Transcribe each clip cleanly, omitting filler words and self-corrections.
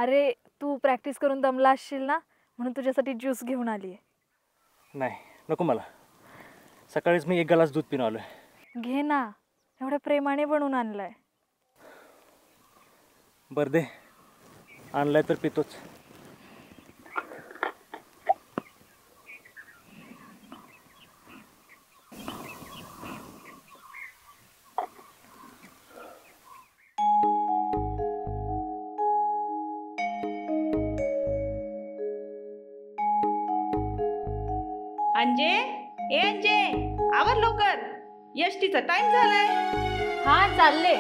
अरे तू प्रॅक्टिस करून दमला असशील ना, म्हणून तुझ्यासाठी ज्यूस घेऊन आली आहे. नाही नको मला, सकाळीच मी 1 ग्लास दूध पिऊन आलोय. घे ना, एवढ्या प्रेमाने बनवून आणलाय. बरं दे, आणलाय तर पितोच. अंजे, ए अंजे, आवर लवकर, एसटीचा टाइम झालाय. हा चालले.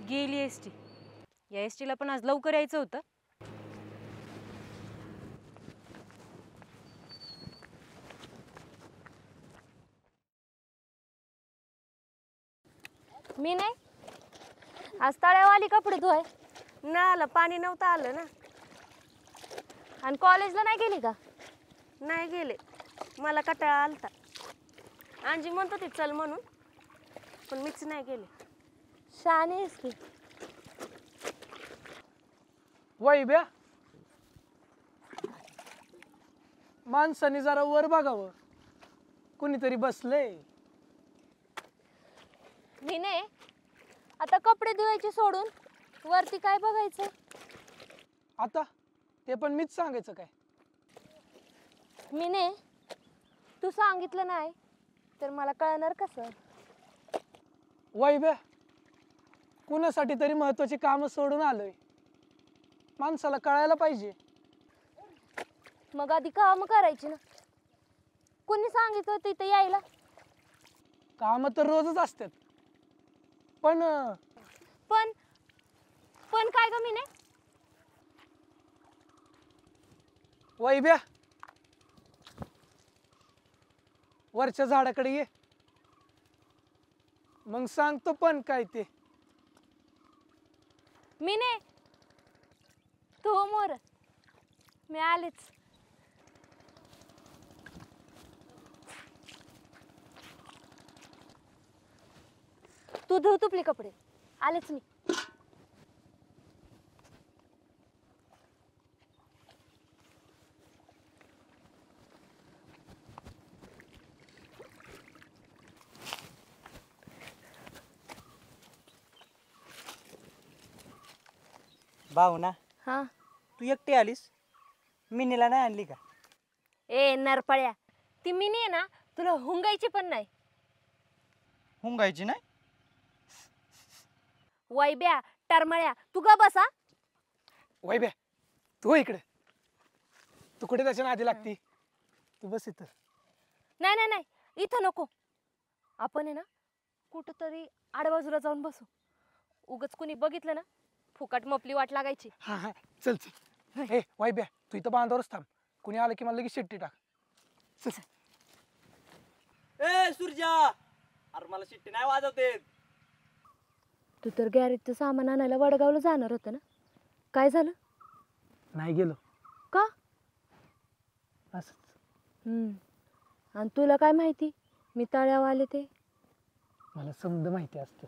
गेली एसटी. या एसटीला पण आज लवकर यायचं होतं. मी नाही, आज तळ्यावर आली कपडे धुवाय. नळाला पाणी नव्हतं आलं ना. आणि कॉलेजला नाही गेली का? नाही गेले, मला कंटाळा आलता. अंजी म्हणत होती चल म्हणून, पण मीच नाही गेले. शहाणी आहेस की. वैभ्या, माणसाने जरा वर बघावं, कुणीतरी बसलंय. मी नाही, आता कपडे धुवायचे सोडून वरती काय बघायचं. आता ते पण मीच सांगायचं काय? मी नाही, तू सांगितलं नाही तर मला कळणार कसं? वैभ्या, कुणासाठी तरी महत्वाची कामं सोडून आलोय. माणसाला कळायला पाहिजे. मग आधी काम करायची ना. कोणी सांगितलं तिथे यायला? कामं तर रोजच असतात, पण पण पण काय ग मी नाही? वैभ्या, वरच्या झाडाकडे ये, मग सांगतो पण काय ते. मी नाही, तू हो मोर, मी आलेच. तू धुव तुपले कपडे, आलेच मी. भावना, हा, तू एकटी आलीस? मिनीला नाही आणली का? ए नरपळ्या, ती मिनी आहे ना, तुला हुंगायची पण नाही. हुंगायची नाही? वैब्या टरमळ्या, तू ग बसा. वैभ्या, तू इकडे. तू कुठे त्याच्या नादी लागती? तू बस इथं. नाही नाही नाही, इथं नको. आपण आहे ना कुठंतरी आडबाजूला जाऊन बसू. उगच कुणी बघितलं ना, फुकट मपली वाट लागायची. हा हा, चल चल. ए वैभ्या, तू इथं बांधावरच थांब. कुणी आलं की मला लगेच शिट्टी टाक. चल. ए सूर्या, अरे मला शिट्टी नाही वाजवते. तू तर गॅरेजचं सामान आणायला वडगावला जाणार होतं ना, काय झालं? नाही गेलो. का? असंच. आणि तुला काय माहिती मी तळ्यावर आले ते? मला समज माहिती असतं.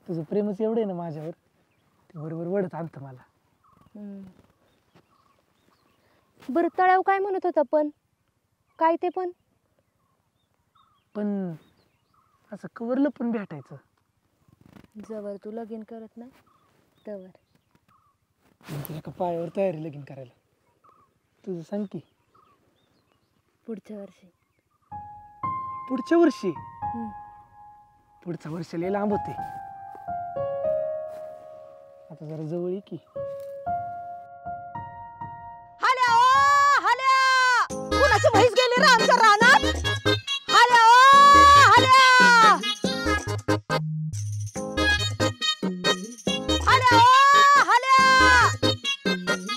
तुझं प्रेमच एवढं आहे ना माझ्यावर, ते बरोबर वडत आणतं मला. बरं, तळ्यावर काय म्हणत होता पण? काय ते पण? पण असं कवरलं पण भेटायचं. जवळ तू लगीन करत नाही तवर. म्हणजे एका पायावर तयारी लगीन करायला. तुझं सांग की. पुढच्या वर्षी. पुढच्या वर्षी? पुढच्या वर्षी लय लांब होते. आता जरा जवळ ये की. हल्या ओ हल्या, कुणाची म्हैस गेली रे आमच्या रानात? हल्या ओ हल्या, हल्या ओ हल्या.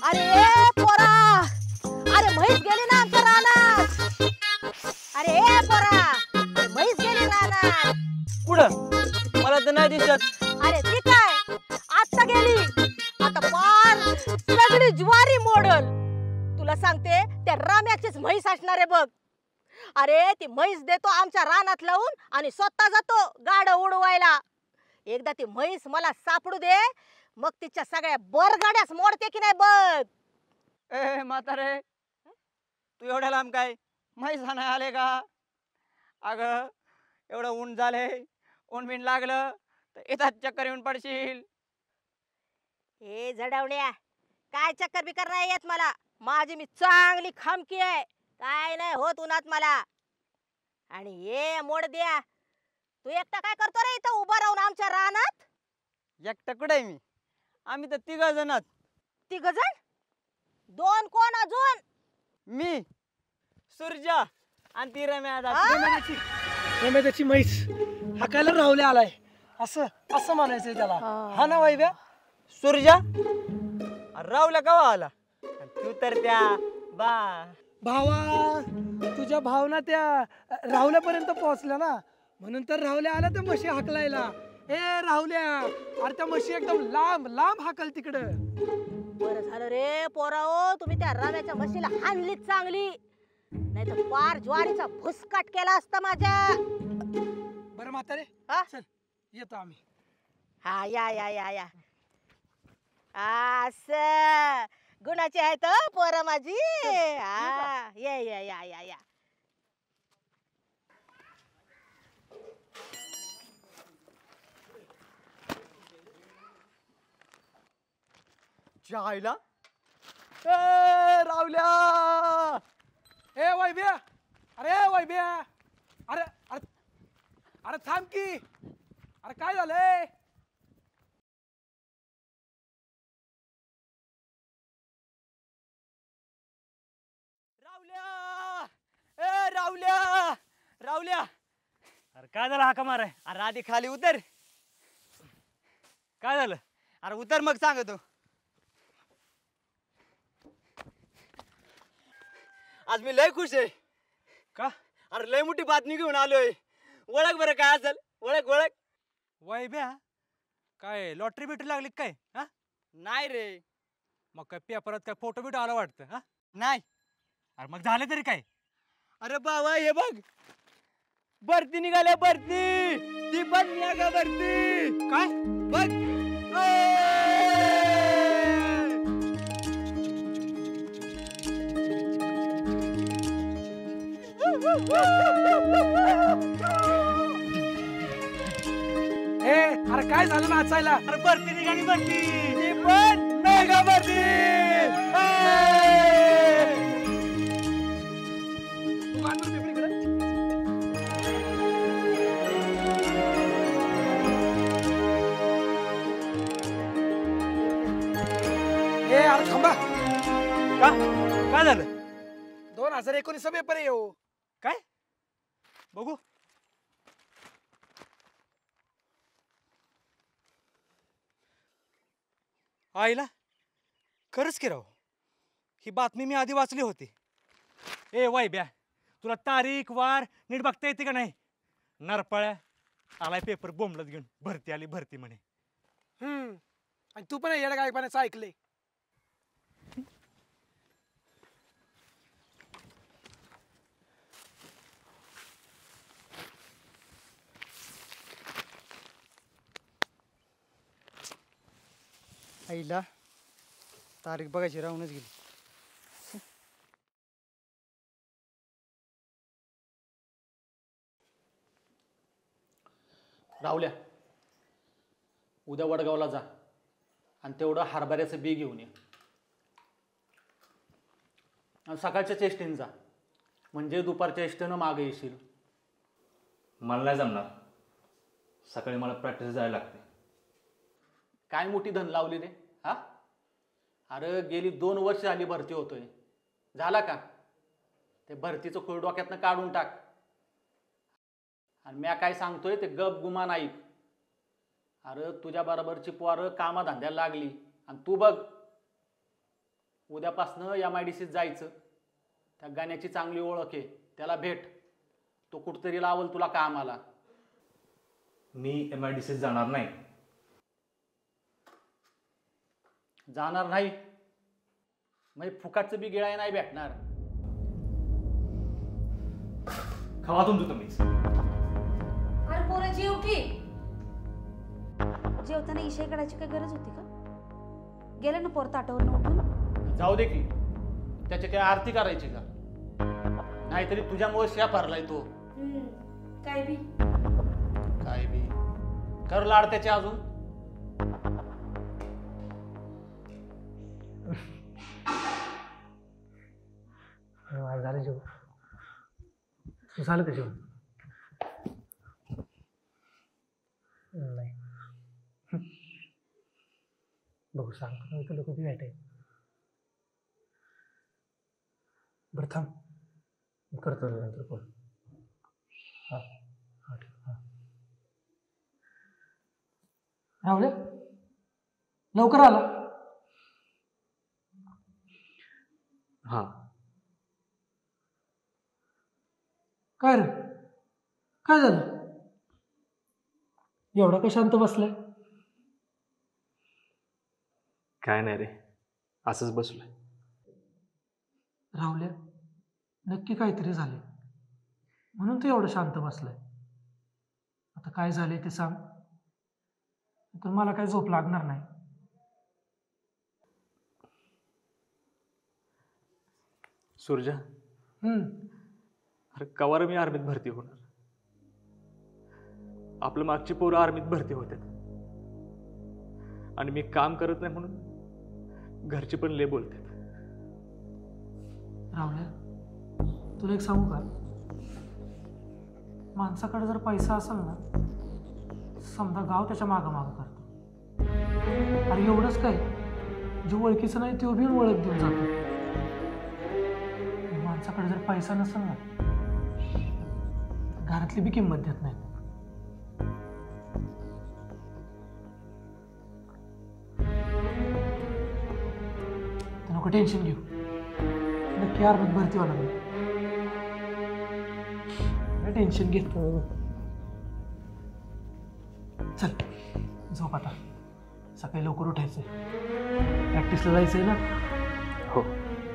अरे पोरा, अरे म्हैस गेली ना आमच्या रानात. अरे पोरा, म्हैस गेली रानात. कुठं? मला तर नाही दिसत. अरे ती काय आता गेली, आता पार सगळी ज्वारी मोडल. सांगते त्या राम्याचीच म्हैस असणार आहे बघ. अरे ती म्हैस देतो आमच्या रानात लावून आणि स्वतः जातो गाड उडवायला. एकदा ती म्हैस मला सापडू दे, मग तिच्या सगळ्या बरगाड्याच मोडते की नाही बघ. ए म्हातारे, तू एवढ्या लांब काय म्हैस आणाय आले का? अगं एवढं ऊन झाले, ऊन बिन लागलं तर येतात चक्कर येऊन पडशील. हे झडवण्या, काय चक्कर बिकर नाही येत मला. माझी मी चांगली खामकी आहे, काय नाही होत उन्हात मला. आणि ये मोड द्या, तू एकटा काय करतो रे इथं उभा राहून आमच्या रानात? एकटं कुठे मी? आम्ही तर 3 जणात. 3 जण? 2 कोण अजून? मी, सुरजा आणि ती रम्या. आ? त्याची म्हैस हाकायला राहुले आलाय असं असं म्हणायचंय त्याला. हा ना वैभ्या? सुरजा रावला कवा आला? आणि तू तर त्या बा भावा, तुझ्या भावना त्या राहुल्यापर्यंत पोहोचल्या ना, म्हणून तर राहुल्या आला त्या म्हशी हाकलायला. ए राहुल्या, अरे त्या म्हशी एकदम लांब लांब हाकल तिकडं. बरं झालं रे पोराओ, तुम्ही त्या राव्याच्या म्हशीला हाणलीच चांगली, नाही तर पार ज्वारीचा भुसकाट केला असता माझ्या. बरं म्हातारे, हा? चल येतो आम्ही. हा या या या या. असं गुणाची आहेत हं पोरं माझी. हा या या या या या. जायला ए रावल्या. ए वैभ्या, अरे वैभ्या, अरे अरे अरे थांब की. अरे काय झालंय? रावल्या, ए रावल्या, रावल्या. अरे काय झालं हाका माराय? अरे आधी खाली उतर. काय झालं? अरे उतर मग सांगतो. आज मी लय खुश आहे. का? अरे लय मोठी बातमी घेऊन आलोय. ओळख बरं काय असेल? ओळख ओळख. वैभ्या, काय लॉटरी बिटरी लागली काय? हा? नाही रे. मग काय पेपरात काय फोटो बिटो आला वाटतं? हा? नाही. अरे मग झाले तरी काय? अरे बाबा हे बघ, भरती निघाल्या भरती. ती पण मेगा भरती. काय? बघ. ए अरे काय झालं नाचायला? अरे भरती निघाली भरती. ती पण मेगा भरती. तू गाठ बरं पेपर इकडं. ए अरे थांबा. का? काय झालं? 2019 पेपर आहे हो. काय? बघू. आईला खरंच की राव, ही बातमी मी आधी वाचली होती. ए वैभ्या, तुला तारीख वार नीट बघता येते का नाही? नरपाळ्या आलाय पेपर बोंबलत घेऊन, भरती आली भरती म्हणे. आणि तू पण येडा गायपाण्याचं ऐकलंय. आईला तारीख बघायची राहूनच गेली. राहुल्या, उद्या वडगावला जा आणि तेवढं हरभऱ्याचं बी घेऊन ये. आणि सकाळच्या चेष्टेने जा, म्हणजे दुपारच्या चेष्टेनं मागे येशील. मला नाही जमणार, सकाळी मला प्रॅक्टिस जायला लागते. काय मोठी धन लावली रे हा? अरे गेली 2 वर्ष झाली भरती होतोय, झाला का? ते भरतीचं खूळ डोक्यातनं काढून टाक. आणि म्या काय सांगतोय ते गप गुमान ऐक. अरे तुझ्या बरोबरची पोरं कामाधंद्याला लागली आणि तू बघ, उद्यापासनं MIDCत जायचं. त्या गाण्याची चांगली ओळख आहे, त्याला भेट. तो कुठतरी लावल तुला कामाला. मी MIDCत जाणार नाही. जाणार नाही? म्हणजे फुकाटचं बी गिळाय नाही भेटणार. खावातून तू तुम्हीच. अरे पोरं जेव की. जेवताना इशाई काढायची काय गरज होती का? गेलं ना पोर ताटावरून उठून. जाऊ दे की, त्याची काय आरती करायची का? नाहीतरी तुझ्यामुळे शाप हरलाय तो. काय बी. काय बी कर लाड त्याचे अजून. झालं जेवण. तू झालं का जेवण? नाही. बघू सांगतो ना तुला कधी भेटाय. बरं थांब, करतो नंतर फोन. हां हां ठीक. हां राहुल्या लवकर आला. हां. काय रे, काय झालं? एवढा का शांत बसलाय? काय नाही रे, असंच बसलोय. राहुल्या नक्की काहीतरी झाले म्हणून तू एवढं शांत बसलाय. आता काय झाले ते सांग, तर मला काही झोप लागणार नाही. सुरजा, अरे कवार मी आर्मीत भरती होणार. आपलं मागची पोरं आर्मीत भरती होत्यात आणि मी काम करत नाही म्हणून घरचे पण लय बोलतात. राहुल्या तुला एक सांगू का, माणसाकडे जर पैसा असेल ना, समजा गाव त्याच्या मागं मागं करतो. अरे एवढंच काय, जो ओळखीचं नाही तो बी ओळख देऊन जातो. माणसाकडे जर पैसा नसेल ना, घरातली बी किंमत देत नाही. तर नको टेन्शन घेऊ, नक्की आर्मीत भरती होणार नाही. टेन्शन घेतो. चल झोप आता, सकाळी लवकर उठायचंय, प्रॅक्टिसला जायचंय ना. हो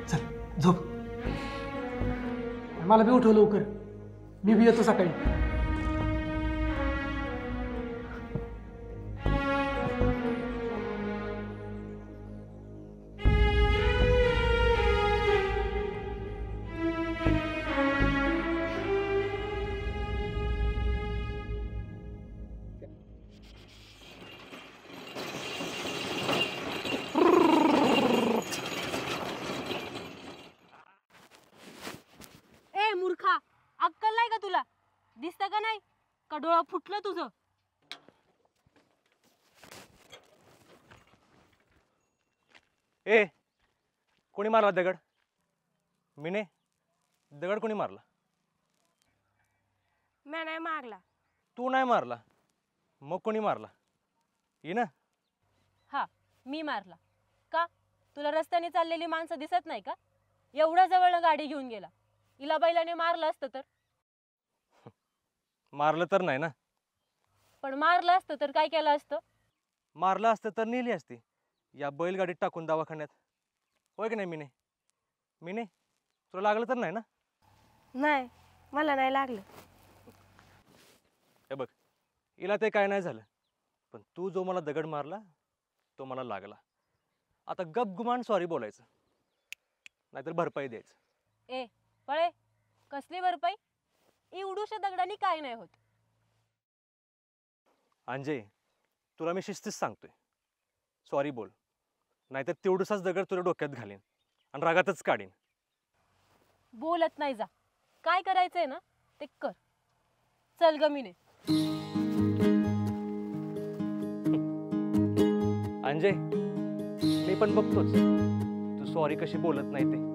चल झोप. मला बी उठव लवकर, मी बी येतो सकाळी. ए मूर्खा, अक्कल नाही का तुला? दिसतं का नाही का डोळा फुटलं तुझं? ए, कोणी मारला दगड? मी नाही. दगड कोणी मारला? मी नाही मारला. तू नाही मारला, मग कोणी मारला? ये ना. हा मी मारला का? तुला रस्त्याने चाललेली माणसं दिसत नाही का? एवढ्या जवळ गाडी घेऊन गेला. इला बैलाने मारलं असतं तर? मारलं तर नाही ना. पण मारलं असतं तर काय केलं असतं? मारलं असतं तर नेली असती या बैलगाडीत टाकून दवाखान्यात. होय की नाही मिने? मिने तुला लागलं तर नाही ना? नाही, मला नाही लागलं. हे बघ, हिला ते काय नाही झालं, पण तू जो मला दगड मारला तो मला लागला. आता गप गुमान सॉरी बोलायचं, नाहीतर भरपाई द्यायचं. ए पळे, कसली भरपाई? एवढूशा दगडांनी काय नाही होत. अंजय, तुला मी शिस्तीच सांगतोय, सॉरी बोल, नाहीतर तेवढूसाच दगड तुला डोक्यात घालीन आणि रागातच काढीन. बोलत नाही जा, काय करायचंय ना ते कर. चल गमीने. अंजय, मी पण बघतोच तू सॉरी कशी बोलत नाही ते.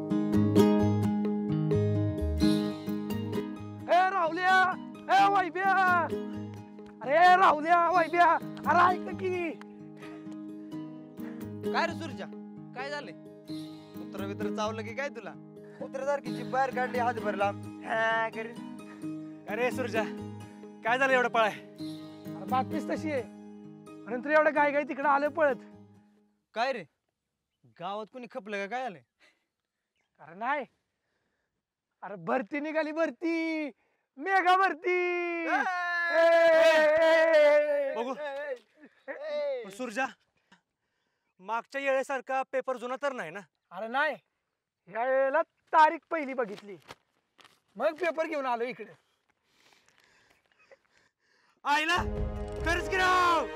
ए राहुल्या, ए वैभ्या, अरे राहुल्या वैभ्या, अरे ऐक की. काय रे सुरजा, काय झाले? कुत्र बित्र चावलं की काय तुला? कुत्र्यासारखी जीभ बाहेर काढली, हात भरला. अरे सुरजा, काय झालं एवढं पळाय? अरे बातमीच तशी आहे, म्हणून तर एवढं गाय गाय तिकडे आलं पळत. काय रे, गावात कोणी खपलं का? काय आलंय? अरे नाही, अरे भरती निघाली, भरती, मेगा भरती. बघू. पण सुरजा, मागच्या वेळेसारखा पेपर जुना तर नाही ना? अरे नाही, या वेळेला तारीख पहिली बघितली, मग पेपर घेऊन आलो इकडे. आईला खरंच की राव.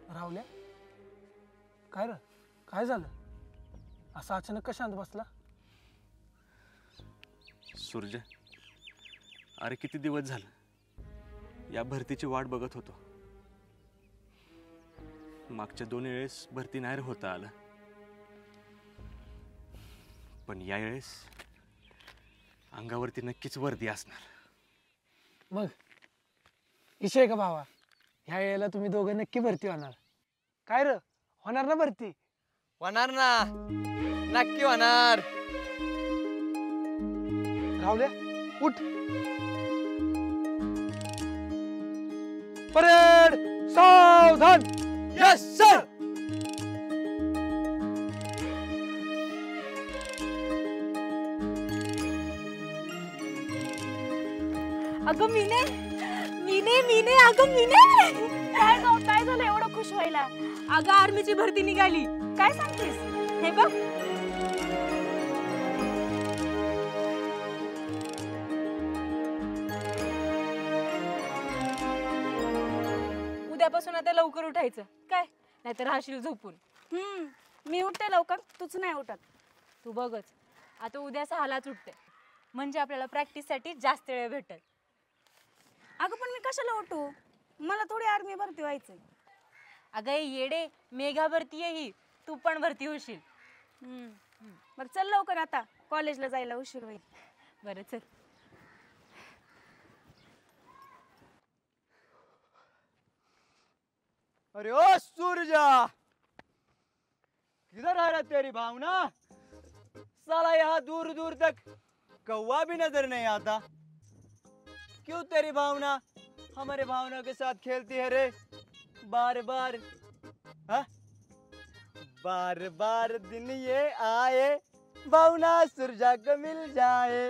राहुल्या, काय रे, काय झालं? असा अचानक का शांत बसला? सूर्य, अरे किती दिवस झालं या भरतीची वाट बघत होतो. मागच्या 2 वेळेस भरती नाही होता आलं, पण या वेळेस अंगावरती नक्कीच वर्दी असणार. मग विषय का भावा, ह्या वेळेला तुम्ही दोघं नक्की भरती होणार. काय रे, होणार ना भरती? होणार ना, नक्की होणार. राहुल्या, उठ. परेड, सावधान. Yes sir. अगं मीने, मीने, मीने, अगं मीने. काय गं, काय झालं एवढं खुश व्हायला? अगं आर्मीची भरती निघाली. काय सांगतेस? हे बघ. उद्यापासून आता लवकर उठायचं काय, नाहीतर राहशील झोपून. मी उठते लवकर, तूच नाही उठत. तू बघच, आता उद्या 6लाच उठते, म्हणजे आपल्याला प्रॅक्टिससाठी जास्त वेळ भेटेल. अगं पण मी कशाला उठू, मला थोडी आर्मी भरती व्हायचंय. अगं हे येडे, मेघा भरती आहे ही, तू पण भरती होशील. बरं चल लवकर, आता कॉलेजला जायला उशीर होईल. बरं चल. अरे ओ सूरजा, किधर आ रहा तेरी भावना? साला यहाँ दूर दूर तक कौवा भी नजर नहीं आता. क्यों तेरी भावना हमारे भावना के साथ खेलती है रे बार बार? हा? बार बार दिन ये आए, भावना सूरजा को मिल जाए.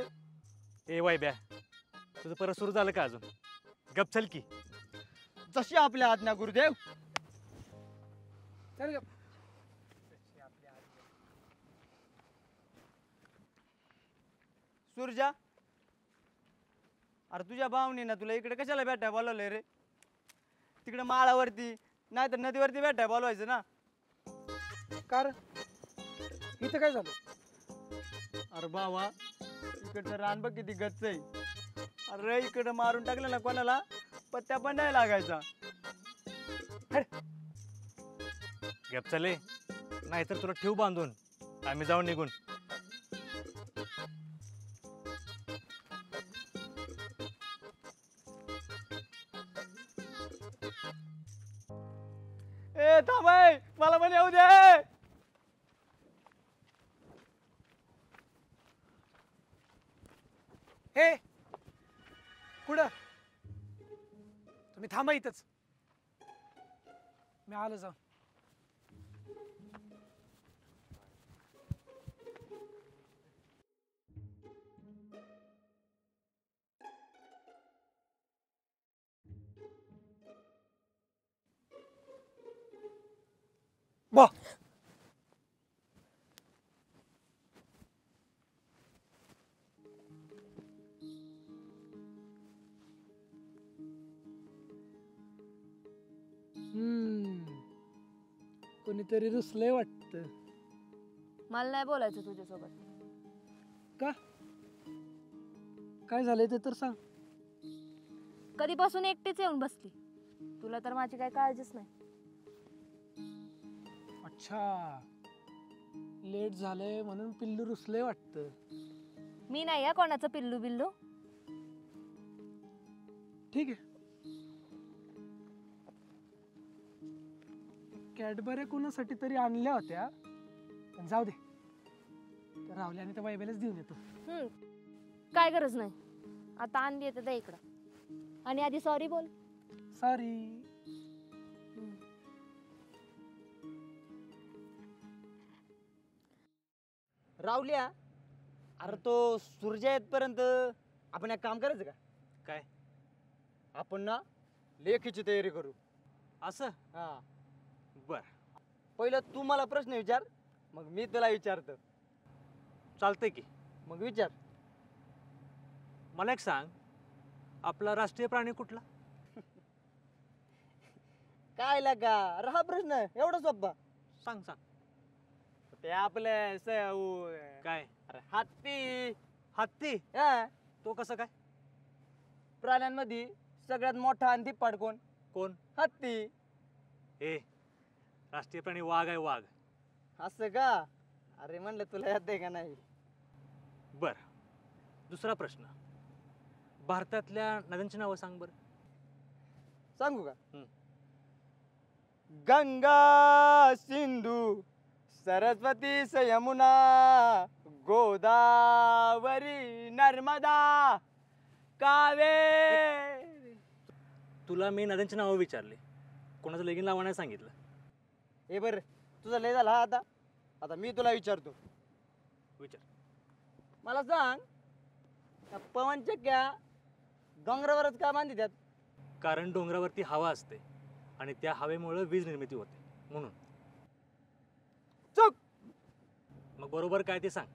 ए वाय ब्या, तुझं परत सुरू झालं का अजून? गप चल की. जशी आपल्या आज्ञा गुरुदेव. चल ग. सूरजा, अरे तुझ्या भावनी ना तुला इकडे कशाला भेटाय बोलवलंय रे? तिकडे माळावरती नाही तर नदीवरती भेटाय बोलवायचं ना. कार इथं काय झालं? अरे बाबा, इकडचं रान बघ किती गच्च आहे. अरे इकडं मारून टाकलं ना कोणाला, पत्त्या पण नाही लागायचा. गप चले, नाहीतर तुला ठेव बांधून, आम्ही जाऊन निघून. ए थांबाय, मला पण येऊ दे. हे कुठं? तुम्ही थांबा इथंच, मी आलो जाऊन. वाह, कोणीतरी रुसलंय वाटतं. मला नाही बोलायचं तुझ्यासोबत. का? काय झालंय ते तर सांग. कधीपासून एकटीच येऊन बसली, तुला तर माझी काय काळजीच नाही. अच्छा, लेट झालंय म्हणून पिल्लू रुसलंय वाटतं. मी नाही या कोणाचं पिल्लू बिल्लू. ठीक आहे, कॅडबऱ्या कोणासाठी तरी आणल्या होत्या, पण जाऊ दे, त्या राहुल्या आणि त्या वैभ्यालाच देऊन येतो. काय गरज नाही, आता आणली येते त्या इकडं. आणि आधी सॉरी बोल. सॉरी. राहुल्या, अरे तो सूर्य येतपर्यंत आपण एक काम करायचं का? काय? आपण ना लेखीची तयारी करू. असं? हा. बर. पहिलं तू मला प्रश्न विचार, मग मी तुला विचारतो. चालतंय की. मग विचार. मला एक सांग, आपला राष्ट्रीय प्राणी कुठला? काय लागा? अरे हा प्रश्न एवढा सोपा. सांग सांग. ते आपलं काय? अरे हत्ती. हत्ती? हा. तो कसं काय? प्राण्यांमध्ये सगळ्यात मोठा आणि धिप्पाड कोण? कोण? हत्ती. ए, राष्ट्रीय प्राणी वाघ आहे, वाघ. असं का? अरे म्हणलं तुला येते का नाही. बर. दुसरा प्रश्न, भारतातल्या नद्यांची नावं सांग बर. सांगू का? गंगा, सिंधू, सरस्वती, यमुना, गोदावरी, नर्मदा, कावेरी. तुला मी नद्यांची नावं विचारली, कोणाचं लगीन लावा नाही सांगितलं. हे बर, तुझा लय झाला आता. आता मी तुला विचारतो. विचार. मला सांग, त्या पवनचक्क्या डोंगरावरच का बांधितात? कारण डोंगरावरती हवा असते आणि त्या हवेमुळे वीज निर्मिती होते म्हणून. चूक. मग बरोबर काय ते सांग.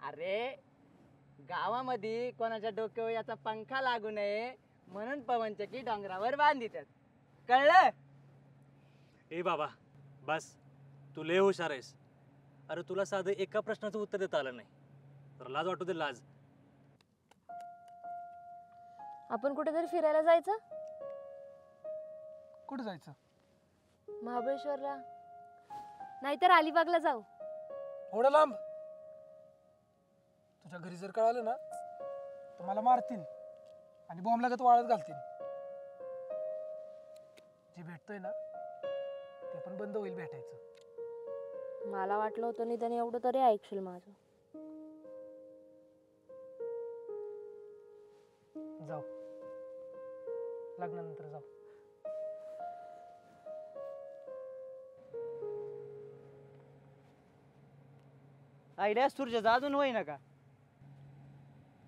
अरे गावामध्ये कोणाच्या डोक्यावर याचा पंखा लागू नये म्हणून पवनचक्की डोंगरावर बांधितात. कळलं? ए बाबा बस, तू लय हुशार आहेस. अरे तुला साधं एका प्रश्नाचं उत्तर देता आलं नाही, तर लाज वाटू दे, लाज. आपण कुठेतरी फिरायला जायचं. कुठं जायचं? महाबळेश्वरला, नाहीतर अलिबागला जाऊ. एवढं लांब? तुझ्या घरी जर कळालं ना तर मला मारतील आणि बॉम्ब लागत वाळत घालतील. जे भेटतोय ना ते पण बंद होईल भेटायचं. मला वाटलं होतं निदान एवढं तरी ऐकशील माझं. जाऊ, लग्नानंतर जाऊ. आयडिया सूर्याचा अजून होई ना का?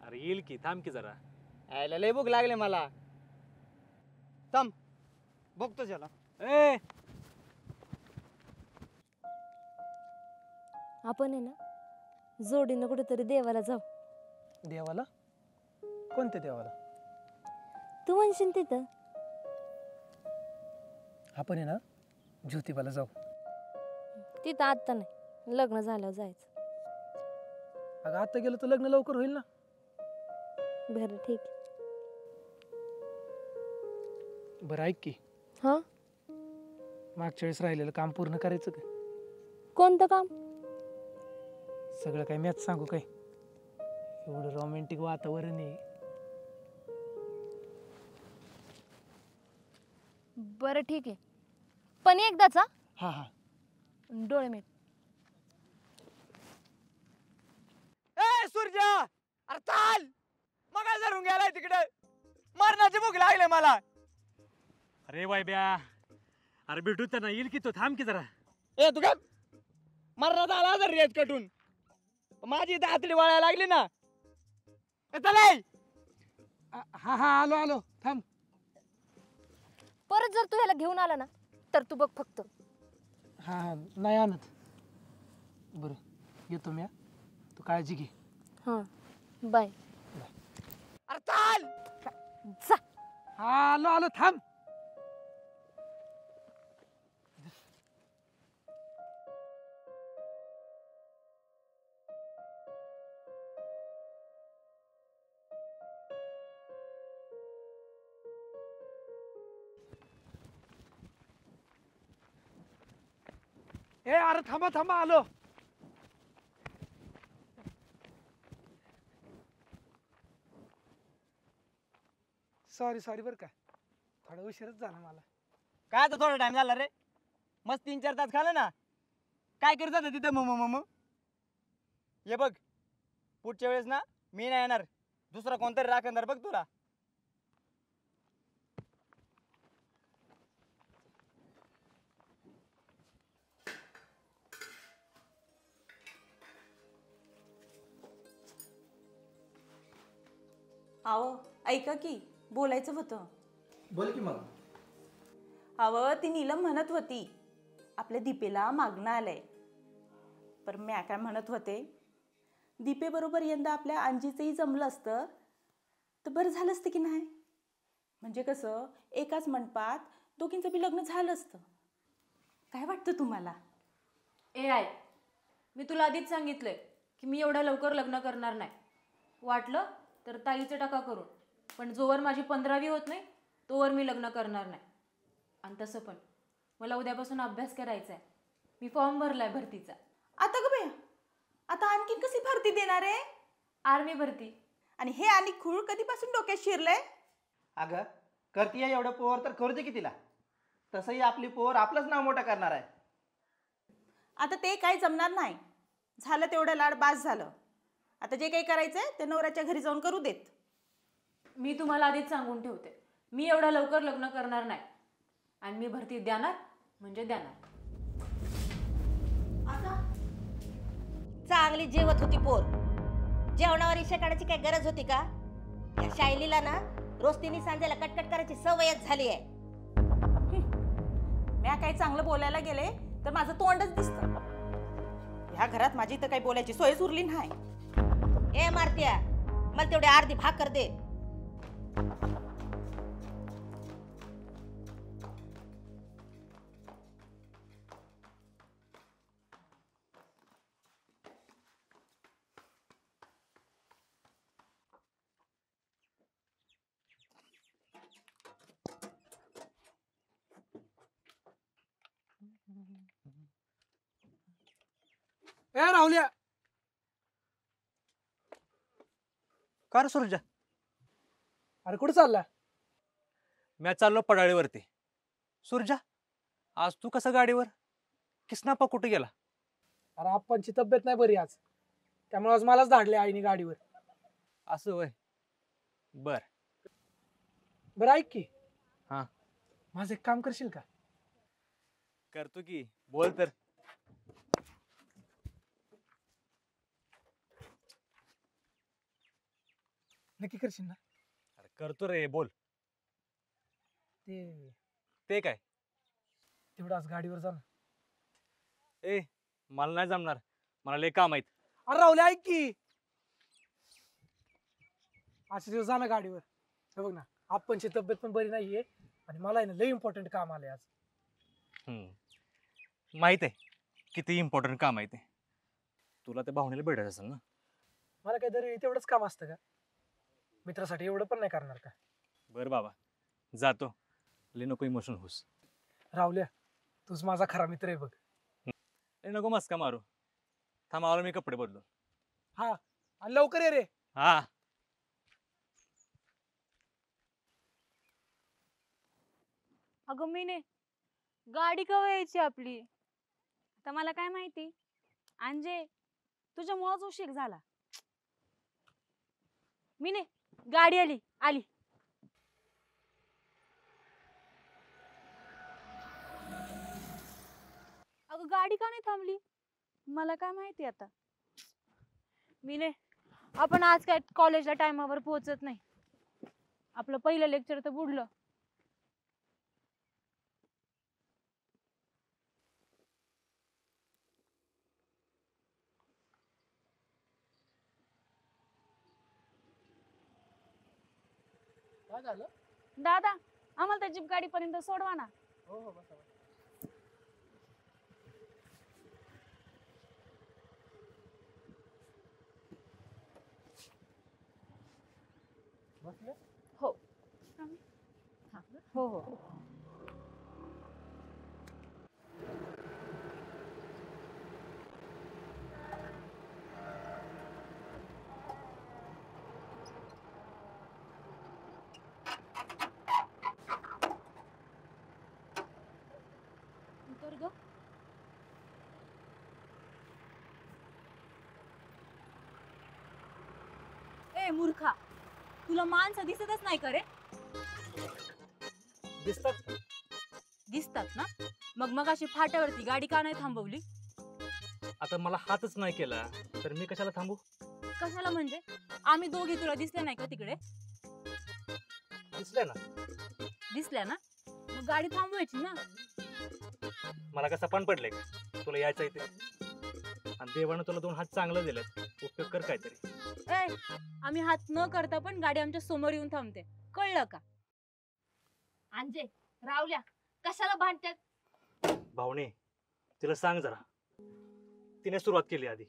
अरे येईल की, थांब की जरा. यायला लय भूक लागले मला. थांब, बघतो त्याला. ए, आपण आहे ना जोडीनं कुठेतरी देवाला जाऊ. देवाला? कोणत्या देवाला? तू म्हणशील तिथं. आपण आहे ना ज्योतिबाला जाऊ. तिथं आत्ता नाही, लग्न झाल्यावर जायचं. अगं आता गेलं तर लग्न लवकर होईल ना. बरं ठीक. बरं ऐक की, हा, मागच्या वेळेस राहिलेलं काम पूर्ण करायचं का? कोणतं काम? सगळं काय मॅच सांगू काय? एवढं रोमॅन्टिक वातावरण आहे. बरं ठीक आहे, पण एकदाच. हा हा. डोळे मीट. ए सूर्या, अरे चाल. मग धरून गेलाय तिकडे. मरणाची भूक लागले मला. अरे वायब्या, अरे भेटू त्यांना, येईल की तो, थांब की जरा. ए तू काय मरणात आला जर रेत कटून. माझी दातली वाळायला लागली ना. चला. हा हा, आलो आलो, थांब. परत जर तू ह्याला घेऊन आला ना तर तू बघ फक्त. हा हा, नाही आणत. बरं येतो मी. तू काळजी घे. हा, बाय. अरे चाल. जा. हा आलो आलो, थांब. ए अरे थांबा थांबा, आलो. सॉरी सॉरी बरं का, थोडा उशीरच झाला मला. काय आता थोडा टाइम झाला रे. मस्त 3-4 तास खाल्लं ना, काय करत होता तिथं मम मम? ये बघ, पुढच्या वेळेस ना मी नाही येणार, दुसरा कोणतरी राखणार बघ तुला. अहो ऐका की, बोलायचं होतं. बोल की मग. अहो ती नीलम म्हणत होती आपल्या दीपेला मागणं आलंय. पर म्या काय म्हणत होते, दीपेबरोबर यंदा आपल्या अंजीचंही जमलं असतं तर बरं झालं असतं की नाही. म्हणजे कसं एकाच मंडपात दोघींचं बी लग्न झालं असतं. काय वाटतं तुम्हाला? ए आय, मी तुला आधीच सांगितलंय की मी एवढ्या लवकर लग्न करणार नाही. वाटलं तर ताईचं टाका करून, पण जोवर माझी 15वी होत नाही तोवर मी लग्न करणार नाही. आणि तसं पण मला उद्यापासून अभ्यास करायचा आहे. मी फॉर्म भरलाय भरतीचा. आता ग बया, आता आणखीन कशी भरती देणार आहे? आर्मी भरती. आणि हे आणि खूळ कधीपासून डोक्यात शिरलंय? अगं करतीये एवढं पोर तर करू दे की तिला. तसंही आपली पोर आपलंच नाव मोठं करणार आहे. आता ते काही जमणार नाही. झालं तेवढं लाड बास झालं. आता जे काही करायचंय ते नवऱ्याच्या घरी जाऊन करू देत. मी तुम्हाला आधीच सांगून ठेवते, मी एवढ्या लवकर लग्न करणार नाही. आणि मी भरती देणार म्हणजे देणार. चांगली जेवत होती पोर, जेवणावर इशा काढायची काय गरज होती का? या शायलीला ना रोज तिने सांजायला कटकट करायची सवयच झाली आहे. म्या काही चांगलं बोलायला गेले तर माझं तोंडच दिसतं. ह्या घरात माझी तर काही बोलायची सोयच उरली नाही. ए मारत्या, मला तेवढी अर्धी भाकर दे. ए राहुल्या, का रे सुरजा? अरे कुठं चालला? मी आज चाललो पडाळीवरती. सुरजा, आज तू कसं गाडीवर? किसनापा कुठे गेला? अरे आप्पांची तब्येत नाही बरी आज, त्यामुळे आज मलाच धाडले आईने गाडीवर. असं होय, बर. बरं ऐक की, हा. माझं एक काम करशील का? करतो की, बोल तर. नक्की करशील ना? अरे करतो रे, बोल. ते काय? तेवढं आज गाडीवर जा ना. ए, मला नाही जमणार, मला लय काम आहेत. अरे राहुल्या ऐक की, आजच्या दिवस जा ना गाडीवर. हे बघ ना, आप्पांची तब्येत पण बरी नाहीये आणि मला आहे ना लय इम्पॉर्टंट काम आलंय आज. माहित आहे किती इम्पॉर्टंट काम आहे ते. तुला त्या भावनेला भेटायचं असेल ना. मला काय दर तेवढंच काम असतं का? मित्रासाठी एवढं पण नाही करणार का? बर बाबा, जातो. लय नको इमोशनल होस. राहुल्या, तूच माझा खरा मित्र आहे बघ. लय नको मस्का मारू. थांब, आलो मी कपडे बदलून. हा, आणि लवकर ये रे. हा. अगं मीने, गाडी केव्हा यायची आपली? आता मला काय माहिती. अंजे, तुझ्यामुळेच उशीर झाला. मीने, गाडी आली आली. अगं गाडी का नाही थांबली? मला काय माहिती आता. मीने, आपण आज काय कॉलेजला टायमावर पोहोचत नाही. आपलं पहिलं लेक्चर तर बुडलं. काय झालं? दादा, आम्हाला त्या जीप गाडीपर्यंत सोडवा ना. हो हो, बसा. बसले? हो हो हो. कर ग. मूर्खा, तुला माणसं दिसतच नाही का रे? दिसतात. दिसतात ना, मग अशी फाट्यावरती गाडी का नाही थांबवली? आता मला हातच नाही केला तर मी कशाला थांबू? कशाला म्हणजे? आम्ही दोघी तुला दिसले नाही का तिकडे? दिसलं ना. दिसल्या ना, मग गाडी थांबवायची ना. मला का सपान पडलंय का तुला यायचं इथे? आणि देवानं तुला 2 हात चांगलं दिलं, उपयोग कर काहीतरी. ए, आम्ही हात न करता पण गाडी आमच्या समोर येऊन थांबते, कळलं का? अंजे, रावल्या, कशाला भांडतात? भावने, तिला सांग जरा, तिने सुरुवात केली आधी.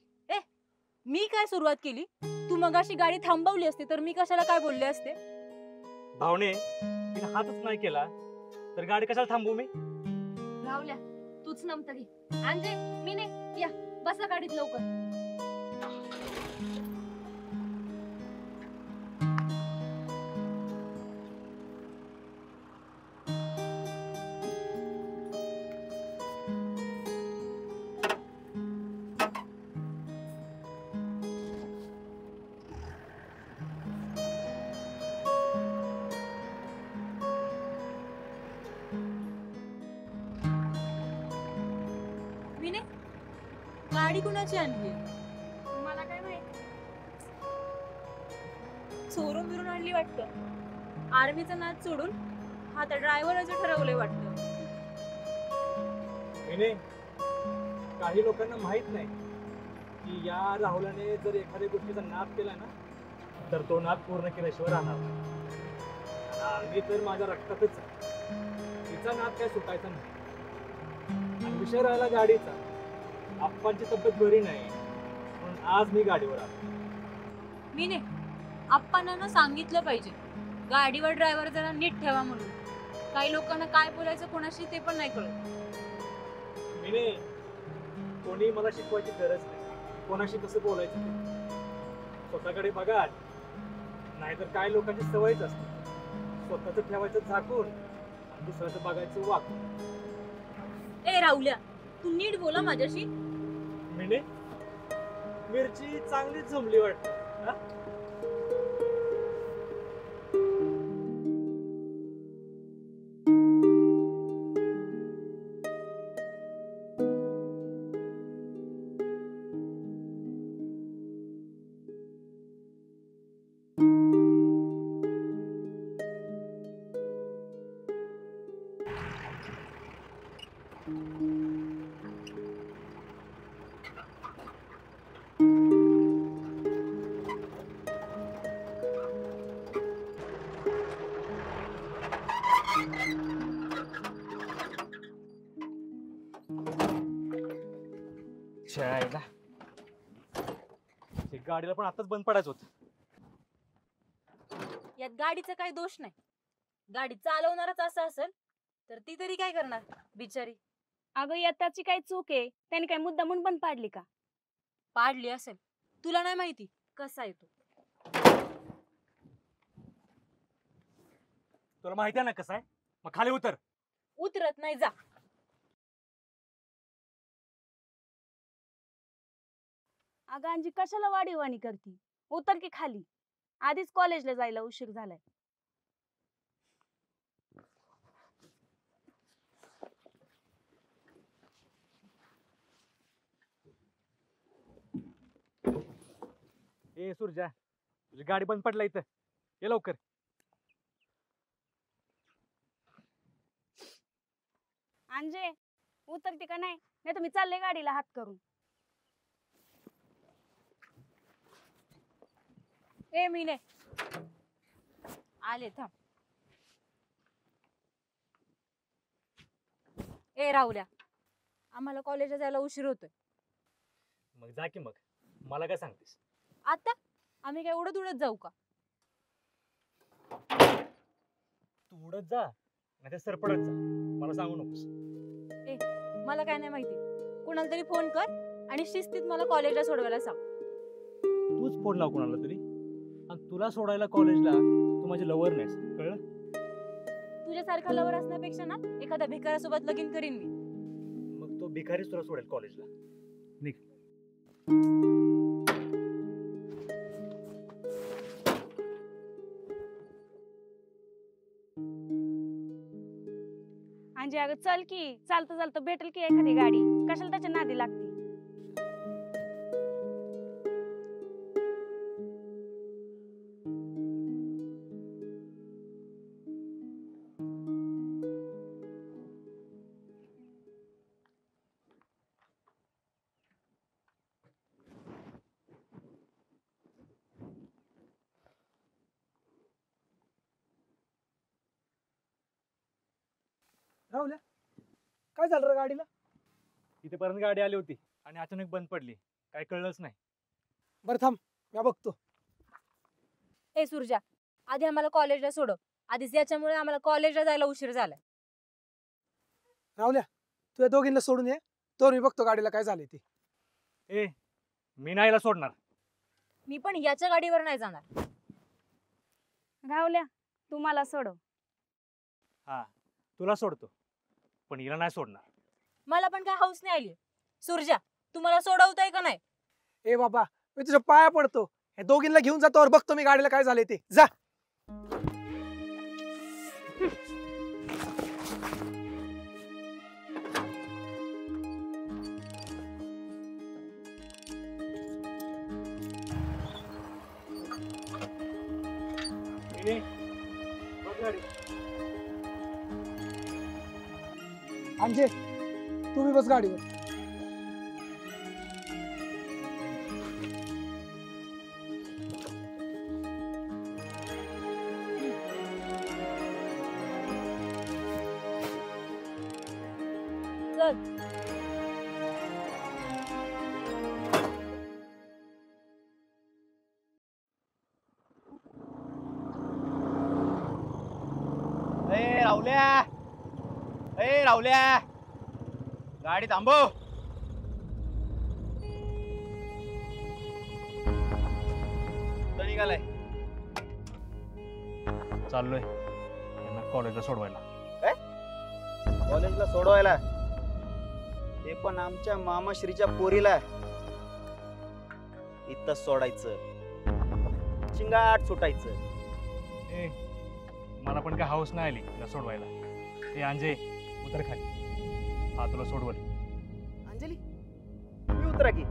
मी काय सुरुवात केली? तू मगाशी गाडी थांबवली असते तर मी कशाला काय बोलले असते? भावने, तिने हातच नाही केला तर गाडी कशाला थांबवू मी? रावल्या, तूच नमतं घे. अंजे, मी नाही, या बसा गाडीत लवकर. विने, गाडी कुणाची आणली? मला काय माहिती. चोरून बिरून आणली वाटतं. आर्मीचा नाद सोडून हा तर ड्रायव्हरचं ठरवलंय वाटतं. विने, काही लोकांना माहित नाही की या राहुलाने जर एखाद्या गोष्टीचा नाद केला ना तर तो नाद पूर्ण केल्याशिवाय राहणार नाही. आर्मी तर माझ्या रक्तातच आहे. तिचा नाद काय सुटायचा नाही. आणि विषय राहिला गाडीचा, आप्पांची तब्येत बरी नाही म्हणून आज मी गाडीवर आलो. विने, आप्पांना सांगितलं पाहिजे गाडीवर ड्रायव्हर जरा नीट ठेवा म्हणून. काही लोकांना काय बोलायचं कोणाशी ते पण नाही कळत. विने, कोणी मला शिकवायची गरज नाही कोणाशी कसं बोलायचं ते. स्वतःकडे बघा, नाहीतर काय लोकांची सवयच असते स्वतःच ठेवायचं झाकून आणि दुसऱ्याचं बघायचं वाकून. ए राहुल्या, तू नीट बोला माझ्याशी. मिने, मिरची चांगलीच जमली वाटत. गाडीला पण आताच बंद पडायचं होतं. यात गाडीचा काही दोष नाही. गाडी चालवणारच असं असेल तर ती तरी काय करणार बिचारी. अगं याची काय चूक आहे? त्याने काय मुद्दा म्हणून बंद पाडली का? पाडली असेल, तुला नाही माहिती कसा आहे तो. तुला माहिती आहे ना कसं आहे? मग खाली उतर. उतरत नाही, जा. अगं अंजी, कशाला वाडीवाणी करती? उतर की खाली. आधीच कॉलेजला जायला उशीर झालाय. ए सुरजा, तुझी गाडी बंद पडला इथं, ये लवकर. अंजे, उतरते का नाही? नाही तर मी चालले गाडीला हात करून. ए मीने, आले थांब. ए राहुल्या, आम्हाला कॉलेजला जायला उशीर होतोय. मग जा की. मग मला काय सांगतेस? आता आम्ही काय उडत उडत जाऊ का? तू उडत जा नाही सरपडत जा, मला सांगू नकोस. मला काय नाही माहिती. कुणाला तरी फोन कर आणि शिस्तीत मला कॉलेजला सोडवायला सांग. तूच फोन लाव कोणाला तरी. आणि तुला सोडायला कॉलेजला तू माझी लवर नाहीस, कळलं? तुझ्यासारखा लवर असण्यापेक्षा ना एखाद्या भिकाऱ्यासोबत लगीन करीन मी. मग तो भिकारीच तुला सोडेल कॉलेजला. निघ. अंजे अगं चल की, चालतं चालतं भेटेल की एखादी गाडी, कशाला त्याच्या नादी लागती. राहुल्या काय झालं रे गाडीला? इथेपर्यंत गाडी आली होती आणि अचानक बंद पडली, काय कळलंच नाही. बरं थांब, मी बघतो. ए सुरजा, आधी आम्हाला कॉलेजला सोडव. आधीच याच्यामुळे आम्हाला कॉलेजला जायला उशीर झालाय. राहुल्या तुझ्या दोघींना सोडून ये, तो मी बघतो गाडीला काय झाले ते. ए मी नाही याला सोडणार. मी पण याच्या गाडीवर नाही जाणार. राहुल्या तू मला सोडव. हा तुला सोडतो, पण हिला नाही सोडणार. मला पण काय हौस नाही आली. सुरजा, तुम्हाला सोडवताय का नाही? ए बाबा मी तुझ्या पाया पडतो, हे दोघींना घेऊन जातो और बघतो मी गाडीला काय झाले ते. जा. ए, बघ गाडी. अंजे तुम्ही बस गाडीवर. चल. ए राहुल्या, ए राहुल्या, गाडी थांबव. कुठं निघालाय? चाललोय यांना कॉलेजला सोडवायला. कॉलेजला सोडवायला? ते पण आमच्या मामाश्रीच्या पोरीला. इथंच सोडायचं, चिंगाट सुटायचं. ए मला पण काय हाऊस नाही आली तिला सोडवायला. ए अंजे उतर खाली, हा तुला सोडवल. अंजली तुम्ही उतरा की,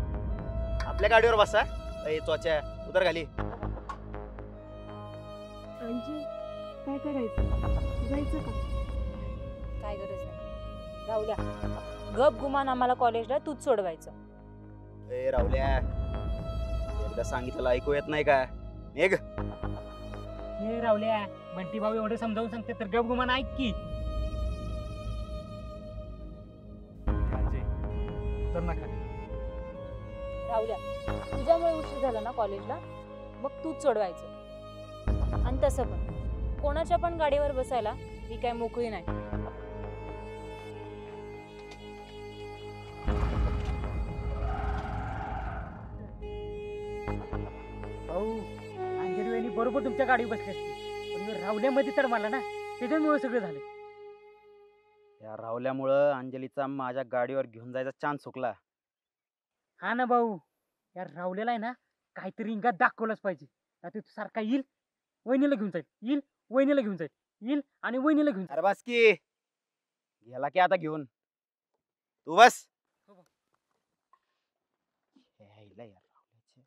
आपल्या गाडीवर बसा. ए चोच्या उतर खाली. काय करायचं, जायचं का? काय गरज नाही. राहुल्या, गप गुमान आम्हाला कॉलेजला तूच सोडवायचं. ए राहुल्या, एकदा सांगितलं ऐकू येत नाही का? निघ. हे रावल्या, बंटी भाऊ एवढे समजावून सांगते तर गप गुमान ऐक की. अंजे उतर ना खाली. राहुल्या, तुझ्यामुळे उशीर झाला ना कॉलेजला, मग तूच सोडवायचं. आणि तसं पण कोणाच्या पण गाडीवर बसायला मी काय मोकळी नाही. भाऊ, अंजली वहिनी बरोबर तुमच्या गाडीवर बसली असती, पण रावल्यामध्ये तर मला ना त्याच्यामुळे सगळं झालं. या राहुल्यामुळं अंजलीचा माझ्या गाडीवर घेऊन जायचा चान्स चुकला. हा ना भाऊ, या रावल्याला आहे ना काहीतरी इंगात दाखवलंच पाहिजे. आता तो सारखा येईल, वहिनीला घेऊन जाईल, येईल वहिनीला घेऊन जाईल, येईल आणि वहिनीला घेऊन जाईल. अरे बस की, गेला की आता घेऊन. तू बस. यायला या राहुल्याचे.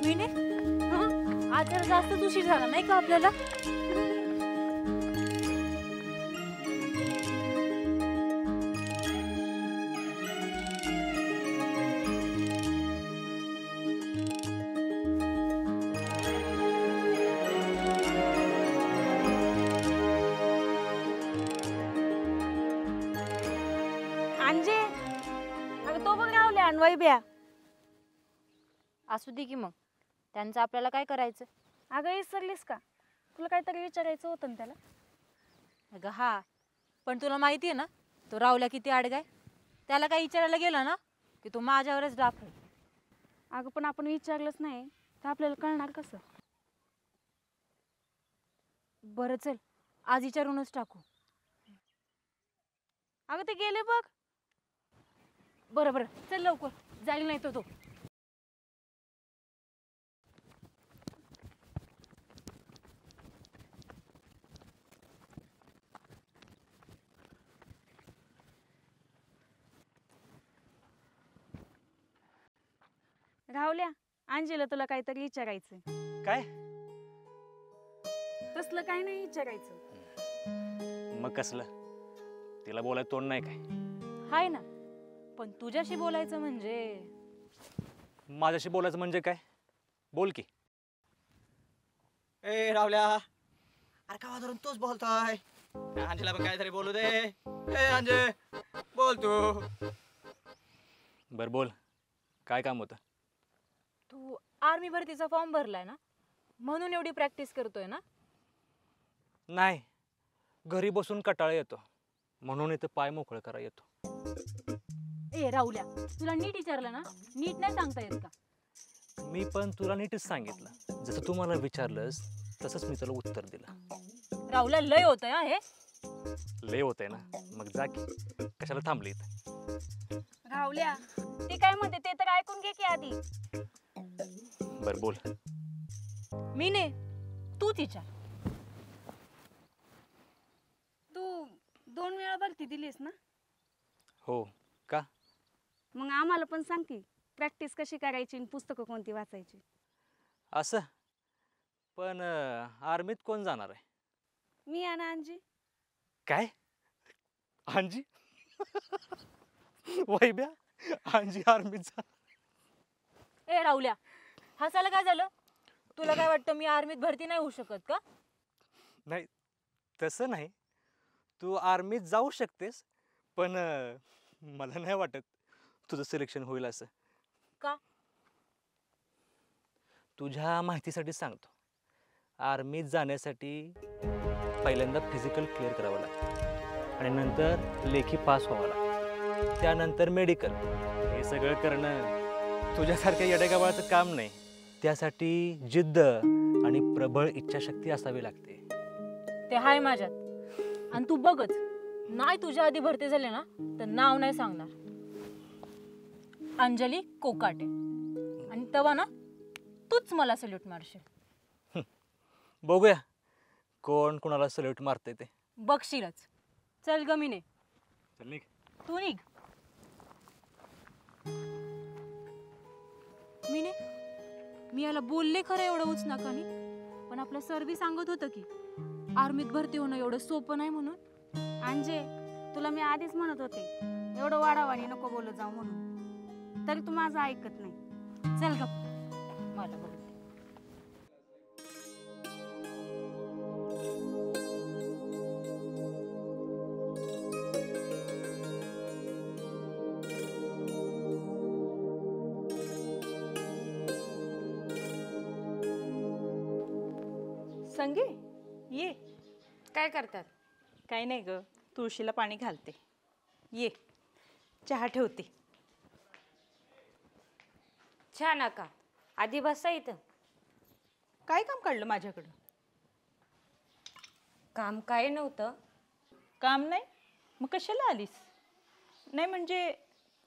मिने आज जरा जास्तच उशीर झाला नाही का आपल्याला? अंजे अगं तो बघ राहुल्या आणि वैभ्या. असू दे की मग, त्यांचं आपल्याला काय करायचं? अगं विसरलीस का? तुला काहीतरी विचारायचं होतं ना त्याला. अगं हा, पण तुला माहिती आहे ना तो रावल्या किती आडगाय. त्याला काय विचारायला गेलं ना की तो माझ्यावरच डाफेल. अगं पण आपण विचारलंच नाही तर आपल्याला कळणार कसं? बरं चल, आज विचारूनच टाकू. अगं ते गेले बघ. बरं बरं चल लवकर, जाईल नाही तो. राहुल्या, अंजीला तुला काहीतरी विचारायचंय. काय? तसलं काही नाही विचारायचं. मग कसलं? तिला बोलायला तोंड नाही काय? हाय ना, पण तुझ्याशी बोलायचं म्हणजे. माझ्याशी बोलायचं म्हणजे काय? बोल की. ए रावल्या, अरे का धरून तूच बोलतोय? अंजीला पण काहीतरी बोलू दे. ए अंजे, बोल तू. बर बोल, काय काम होतं? तू आर्मी भरतीचा फॉर्म भरलाय ना, म्हणून एवढी प्रॅक्टिस करतोय ना? नाही, घरी बसून कंटाळा येतो म्हणून इथं पाय मोकळं करा येतो. ए राहुल्या, तुला नीट विचारलं ना, नीट नाही सांगता येत का? मी पण तुला नीटच सांगितलं. जसं तू मला विचारलंस तसंच मी तुला उत्तर दिलं. राहुल्या, लय होतंय हा हे. लय होतंय ना, मग जा की. कशाला थांबली इथं? राहुल्या, ते काय म्हणते ते तर ऐकून घे की आधी. बर बोल. मी ने तूच विचार. तू 2 वेळा भरती दिलीस ना? हो का? मग आम्हाला पण सांग की प्रॅक्टिस कशी करायची आणि पुस्तकं कोणती वाचायची. असं पण आर्मीत कोण जाणार आहे? मी आणि अंजी. काय? अंजी? वैब्या, अंजी आर्मीत जा. ए राहुल्या, हसायला काय झालं? तुला काय वाटतं मी आर्मीत भरती नाही होऊ शकत का? नाही, तसं नाही. तू आर्मीत जाऊ शकतेस, पण मला नाही वाटत तुझं सिलेक्शन होईल असं. का? तुझ्या माहितीसाठी सांगतो. आर्मीत जाण्यासाठी पहिल्यांदा फिजिकल क्लिअर करावं लागतं आणि नंतर लेखी पास व्हावं लागतं. त्यानंतर मेडिकल. हे सगळं करणं तुझ्यासारख्या येडेगाबाळाचं काम नाही. त्यासाठी जिद्द आणि प्रबळ इच्छाशक्ती असावी लागते. ते हाय माझ्यात. आणि तू बघच, नाही तुझ्या आधी भरती झाले ना तर नाव नाही सांगणार. अंजली कोकाटे. आणि तेव्हा ना तूच मला सल्यूट मारशील. बघूया कोण कोणाला सल्यूट मारते ते. बघशीलच. चल गमीने. चल निघ. तू निघ. मीने, मी याला बोलले खरं एवढं उच नाकानी, पण आपलं सर बी सांगत होतं की आर्मीत भरती होणं एवढं सोपं नाही म्हणून. अंजे, तुला मी आधीच म्हणत होते एवढं वाडावाडी नको बोलत जाऊ म्हणून, तरी तू माझं ऐकत नाही. चल गप, मला बोलते. संगे ये. काय करतात? काय नाही ग, तुळशीला पाणी घालते. ये, चहा ठेवते. छान नका, आधी बसा इथं. काय काम काढलं माझ्याकडं? काम काय नव्हतं. काम नाही मग कशाला आलीस? नाही म्हणजे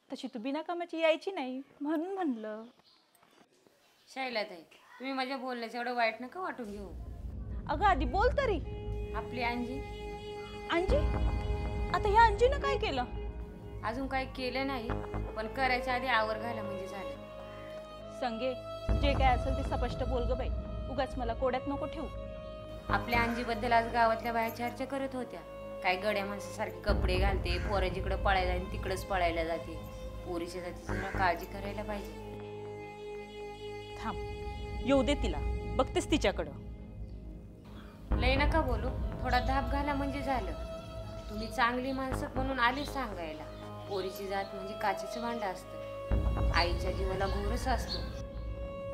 तशी तू बिना कामाची यायची नाही म्हणून म्हणलं. शैलाताई, तुम्ही माझ्या बोलण्याचं एवढं वाईट नका वाटून घेऊ. अगं आधी बोल तरी. आपली अंजी. अंजी? आता ह्या अंजीनं काय केलं? अजून काही केलं नाही, पण करायच्या आधी आवर घाला म्हणजे झालं. संगे, जे काय असेल ते स्पष्ट बोल ग बाई. उगाच मला कोड्यात नको ठेवू. आपल्या अंजीबद्दल आज गावातल्या बाया चर्चा करत होत्या. काय गड्या माणसासारखे कपडे घालते, पोरं जिकडं पळायला आणि तिकडंच पळायला जाते. पोरीच्या जातीची जरा काळजी करायला पाहिजे. थांब, येऊ दे तिला, बघतेस तिच्याकडं. लय नका बोलू, थोडा धाप घाला म्हणजे झालं. तुम्ही चांगली माणसं म्हणून आलीच सांगायला. पोरीची जात म्हणजे काचेचं भांडं असतं. आईच्या जीवाला घोरच असतो.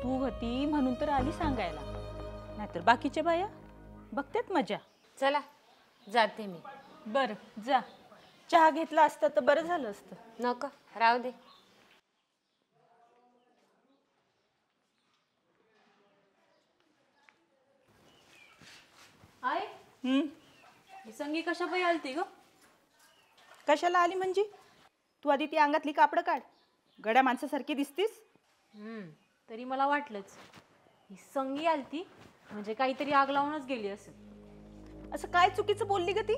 तू होती म्हणून तर आली सांगायला, नाहीतर बाकीच्या बाया बघतात मजा. चला जाते मी. बरं जा. चहा घेतला असता तर बरं झालं असतं. नका, राहू दे. आय, ही संगी कशा पायी आलती ग? कशाला आली म्हणजे? तू आधी ती अंगातली कापडं काढ. गड्या माणसासारखी दिसतीस. तरी मला वाटलंच ही संगी आलती म्हणजे काहीतरी आग लावूनच गेली असेल. असं काय चुकीचं बोलली ग ती?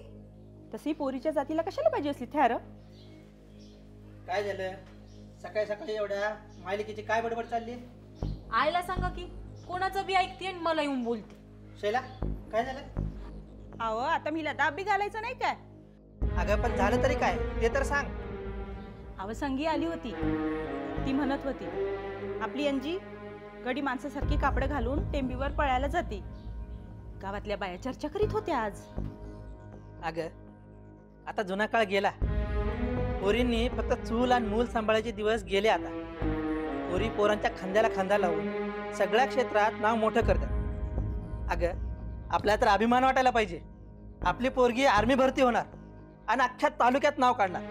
तशी पोरीच्या जातीला कशाला पाहिजे असली थ्यार? काय झालं सकाळी सकाळी एवढ्या मालिकेची काय बडबड चालली? आईला सांगा की कोणाचं बी ऐकते आणि मला येऊन बोलते. शैला काय झालं? अहो आता मी लदाब बी घालायचं नाही काय? अगं पण झालं तरी काय ते तर सांग. अहो संगी आली होती. ती म्हणत होती आपली अंजी गडी माणसासारखी कापडं घालून टेंबीवर पळायला जाते. गावातल्या बाया चर्चा करीत होत्या आज. अगं आता जुना काळ गेला. पोरींनी फक्त चूल आणि मूल सांभाळायचे दिवस गेले आता. पोरी पोरांच्या खांद्याला खांदा लावून सगळ्या क्षेत्रात नाव मोठं करतात. अगं आपल्याला तर अभिमान वाटायला पाहिजे. आपली पोरगी आर्मी भरती होणार आणि अख्ख्या तालुक्यात नाव काढणार.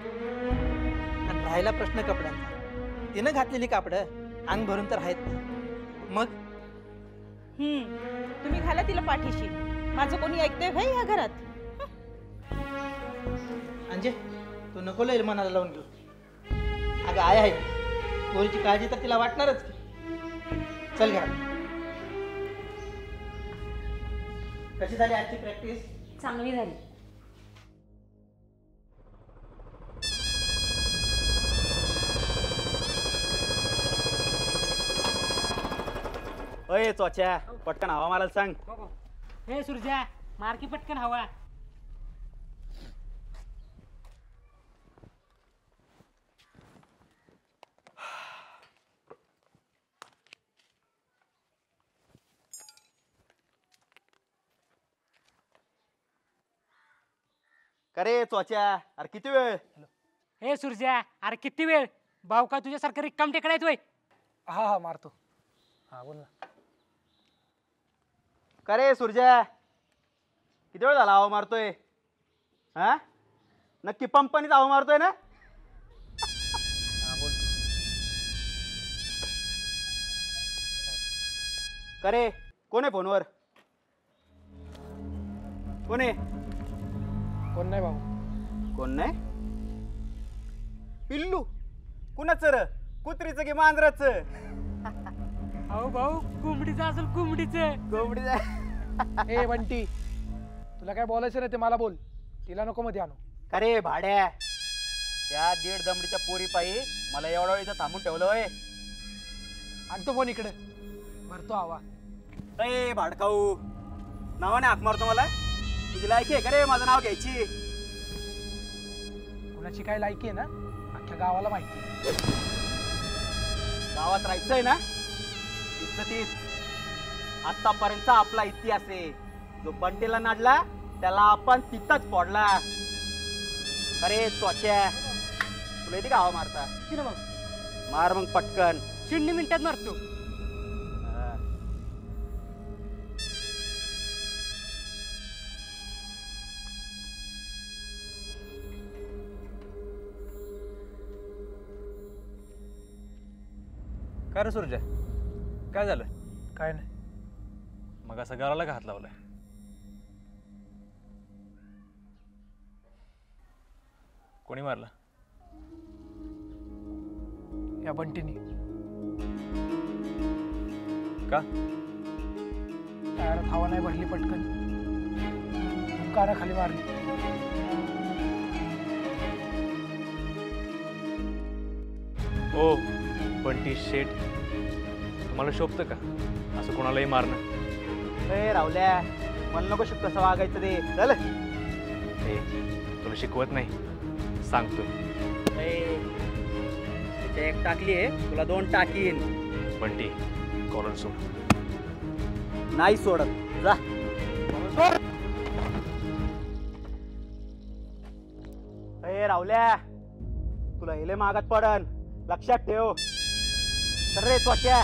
आणि राहिला प्रश्न कपड्यांचा, तिनं घातलेली कापडं अंग भरून तर आहेत ना. मग तुम्ही घाला तिला पाठीशी. माझं कोणी ऐकतंय भाई ह्या घरात? अंजे तू नको लय मनाला लावून घेऊ. अगं आहे पोरीची काळजी तर तिला वाटणारच की. चल घ्या. कशी झाली आजची प्रॅक्टिस? चांगली झाली. अय चोच्या पटकन हवा मला सांग. हे सुरजा मारकी पटकन हवा. अरे चोच्या अरे किती वेळ? हे सुरजा अरे किती वेळ? भाऊ का तुझ्यासारखं रिकाम टेकडा येतोय? हा हा मारतो. हा बोल ना. करे सुरजा किती वेळ झाला हवा मारतोय? हा नक्की पंपानीच हवा मारतोय ना? करे कोण आहे फोनवर? कोण आहे? कोण नाही भाऊ. कोण नाही? पिल्लू कुणाचं र? कुत्रीचं की मांजराचं? अहो भाऊ कोंबडीचं असेल कोंबडीचं. कोंबडीचं. ए बंटी तुला काय बोलायचं नाही ते मला बोल. तिला नको मध्ये आणू. अरे भाड्या या 1.5 दमडीच्या पोरी पायी मला एवढा वेळ इथं थांबून ठेवलं होय. आणतो फोन इकडे भरतो हवा. अरे भाडकाऊ नावाने हाक मारतो मला? तुझी लायकी आहे का रे माझं नाव घ्यायची? कुणाची काय लायकी आहे ना अख्ख्या गावाला माहिती. गावात राहायचंय ना इज्जतीत. आतापर्यंत आपला इतिहास आहे. जो बंटीला नाडला त्याला आपण तिथंच फोडला. अरे त्वच्या तुला येते का हवा मारता? मार मग पटकन. 0 मिनिटात मारतो. काय रे सुरजा काय झालं? काय नाही. मग असं गालाला का हात लावलाय? कोणी मारला? या बंटीनी. का? टायरात हवा नाही भरली पटकन खाली मारली. ओ बंटी शेट तुम्हाला शोभतं का असं कोणालाही मारणं? ए रावल्या मला नको शिक कसं वागायचं ते. चल ए तुला शिकवत नाही सांगतोय. तिथे 1 टाकली आहे तुला 2 टाकीन. बंटी कॉलर सोड. नाही सोडत जा. ए रावल्या तुला हेले मागात पडन लक्षात ठेव. तर रे त्वच्या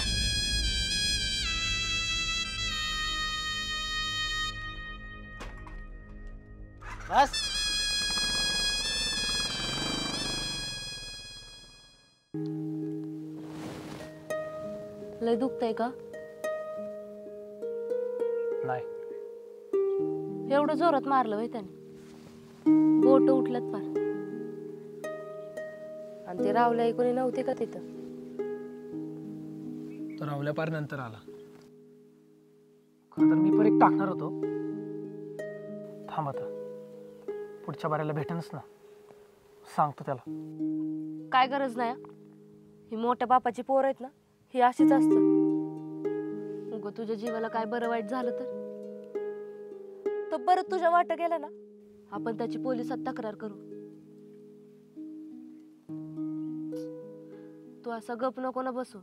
बस. लय दुखतंय का? नाही. एवढं जोरात मारलं होय त्याने? बोट उठलत पार. आणि ते रावल्या कोणी नव्हते का तिथं? तो रावल्या पार नंतर आला. खरं तर मी पण एक टाकणार होतो. थांब आता, पुढच्या बाऱ्याला भेटेनच ना, सांगतो त्याला. काय गरज नाही हं. ही मोठ्या बापाची पोर आहेत ना, ही अशीच असतं. उग तुझ्या जीवाला काय बरं वाईट झालं तर बरं तुझ्या वाट गेला ना, आपण त्याची पोलिसात तक्रार करू. तू असा गप नको ना बसू.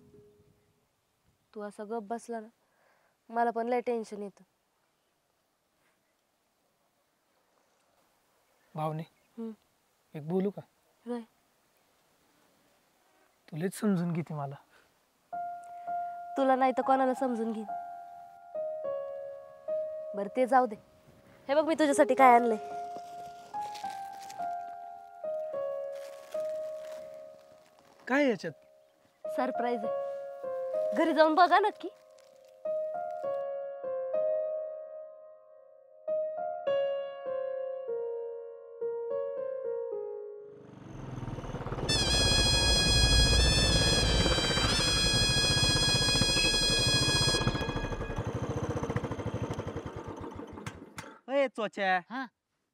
तू असा गप बसला ना, मला पण लय टेन्शन येतं. भावने हम्म. एक बोलू का? काय? तुलाच समजून घेते मला. तुला नाही तर कोणाला समजून घे. बरं ते जाऊ दे. हे बघ मी तुझ्यासाठी काय आणलंय. काय याच्यात? सरप्राईज आहे. घरी जाऊन बघा नक्की. अय चोच्या, हा?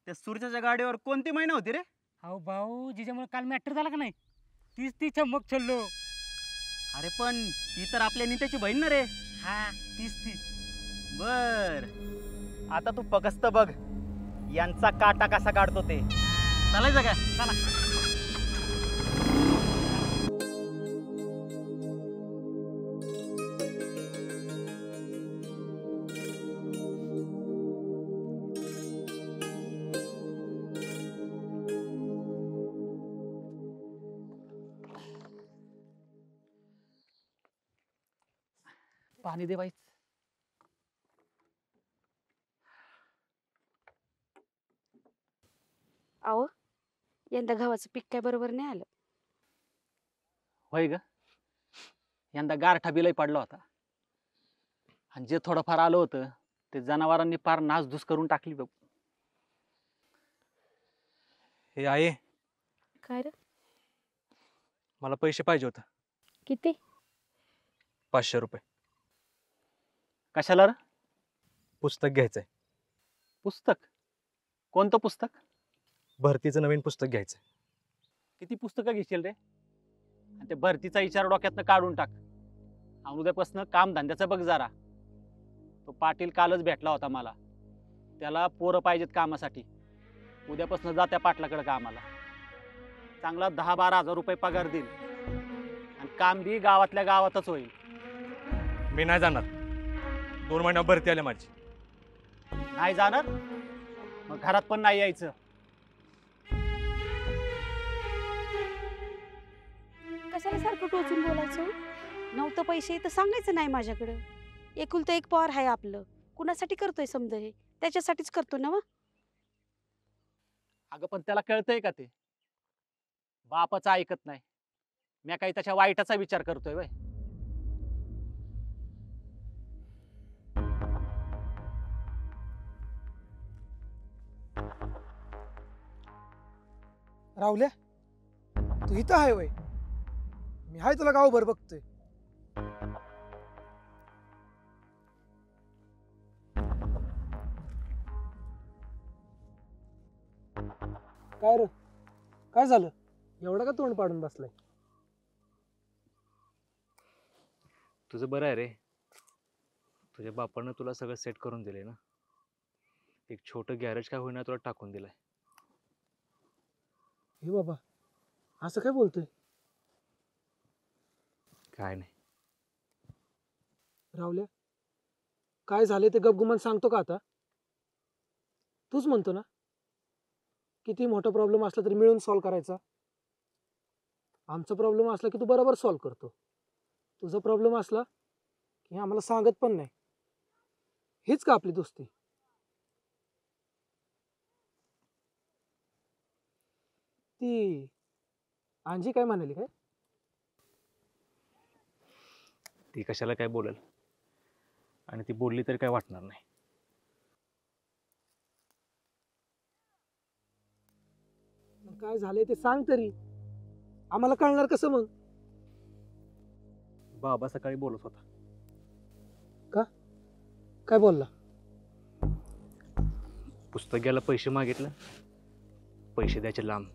त्या सूर्याच्या गाडीवर कोणती महिना होती रे? अहो भाऊ, जिच्यामुळे काल मॅटर झाला का नाही, तीच ती चमक छल्लो. अरे पण ती तर आपल्या नीत्याची बहीण ना रे. हा, तीच ती. बर, आता तू फकस्त बघ यांचा काटा कसा काढतो ते. चालायचं काय? चला. पाणी दे बाईच. अहो, यंदा गव्हाचं पीक काय बरोबर नाही आलं. होय ग, यंदा गारठा बिलही पडला होता. आणि जे थोडंफार आलं होतं ते जनावरांनी पार नासधूस करून टाकली बघ. हे आहे, काय रे? मला पैसे पाहिजे होते. किती? 500 रुपये. कशाला रे? पुस्तक घ्यायचंय. पुस्तक? कोणतं पुस्तक? भरतीचं नवीन पुस्तक घ्यायचंय. किती पुस्तकं घेशील रे? आणि ते भरतीचा विचार डोक्यातनं काढून टाक. आणि उद्यापासून काम धंद्याचं बघ जरा. तो पाटील कालच भेटला होता मला. त्याला पोरं पाहिजेत कामासाठी. उद्यापासून जा त्या पाटलाकडे कामाला. चांगला 10-12 हजार रुपये पगार देईल. आणि काम बी गावातल्या गावातच होईल. मी नाही जाणार. 2 महिन्यात भरती आली माझी. नाही जाणार? मग घरात पण नाही यायचं. कशाला सारखं टोचून बोलायचं? नव्हतं पैसे तर सांगायचं नाही माझ्याकडं. एकुलतं एक पॉवर आहे आपलं. कुणासाठी करतोय समजा हे? त्याच्यासाठीच करतो ना. अगं पण त्याला कळतंय का ते? बापाचं ऐकत नाही. मी काही त्याच्या वाईटाचा विचार करतोय वय. राहुल्या, तू इथं आहे वय? मी हाय तुला गावभर बघतोय. काय रे, काय झालं? एवढं का तोंड पाडून बसलाय? तुझं बरं आहे रे. तुझ्या बापानं तुला सगळं सेट करून दिले ना. एक छोटं गॅरेज काय होईना तुला टाकून दिलंय. हे बाबा, असं काय बोलतोय? काय नाही. राहुल्या, काय झाले ते गपगुमान सांगतो का आता? तूच म्हणतो ना किती मोठा प्रॉब्लेम असला तरी मिळून सॉल्व्ह करायचा. आमचा प्रॉब्लेम असला की तू बरोबर सॉल्व्ह करतो. तुझा प्रॉब्लेम असला की आम्हाला सांगत पण नाही. हेच का आपली दोस्ती? ती अंजी काय म्हणाली काय? ती कशाला काय बोलेल, आणि ती बोलली तरी काय वाटणार नाही. काय झालंय ते सांग तरी. आम्हाला कळणार कसं मग? बाबा सकाळी बोलत होता. काय बोलला? पुस्तक घ्यायला पैसे मागितलं, पैसे द्यायचे लांब.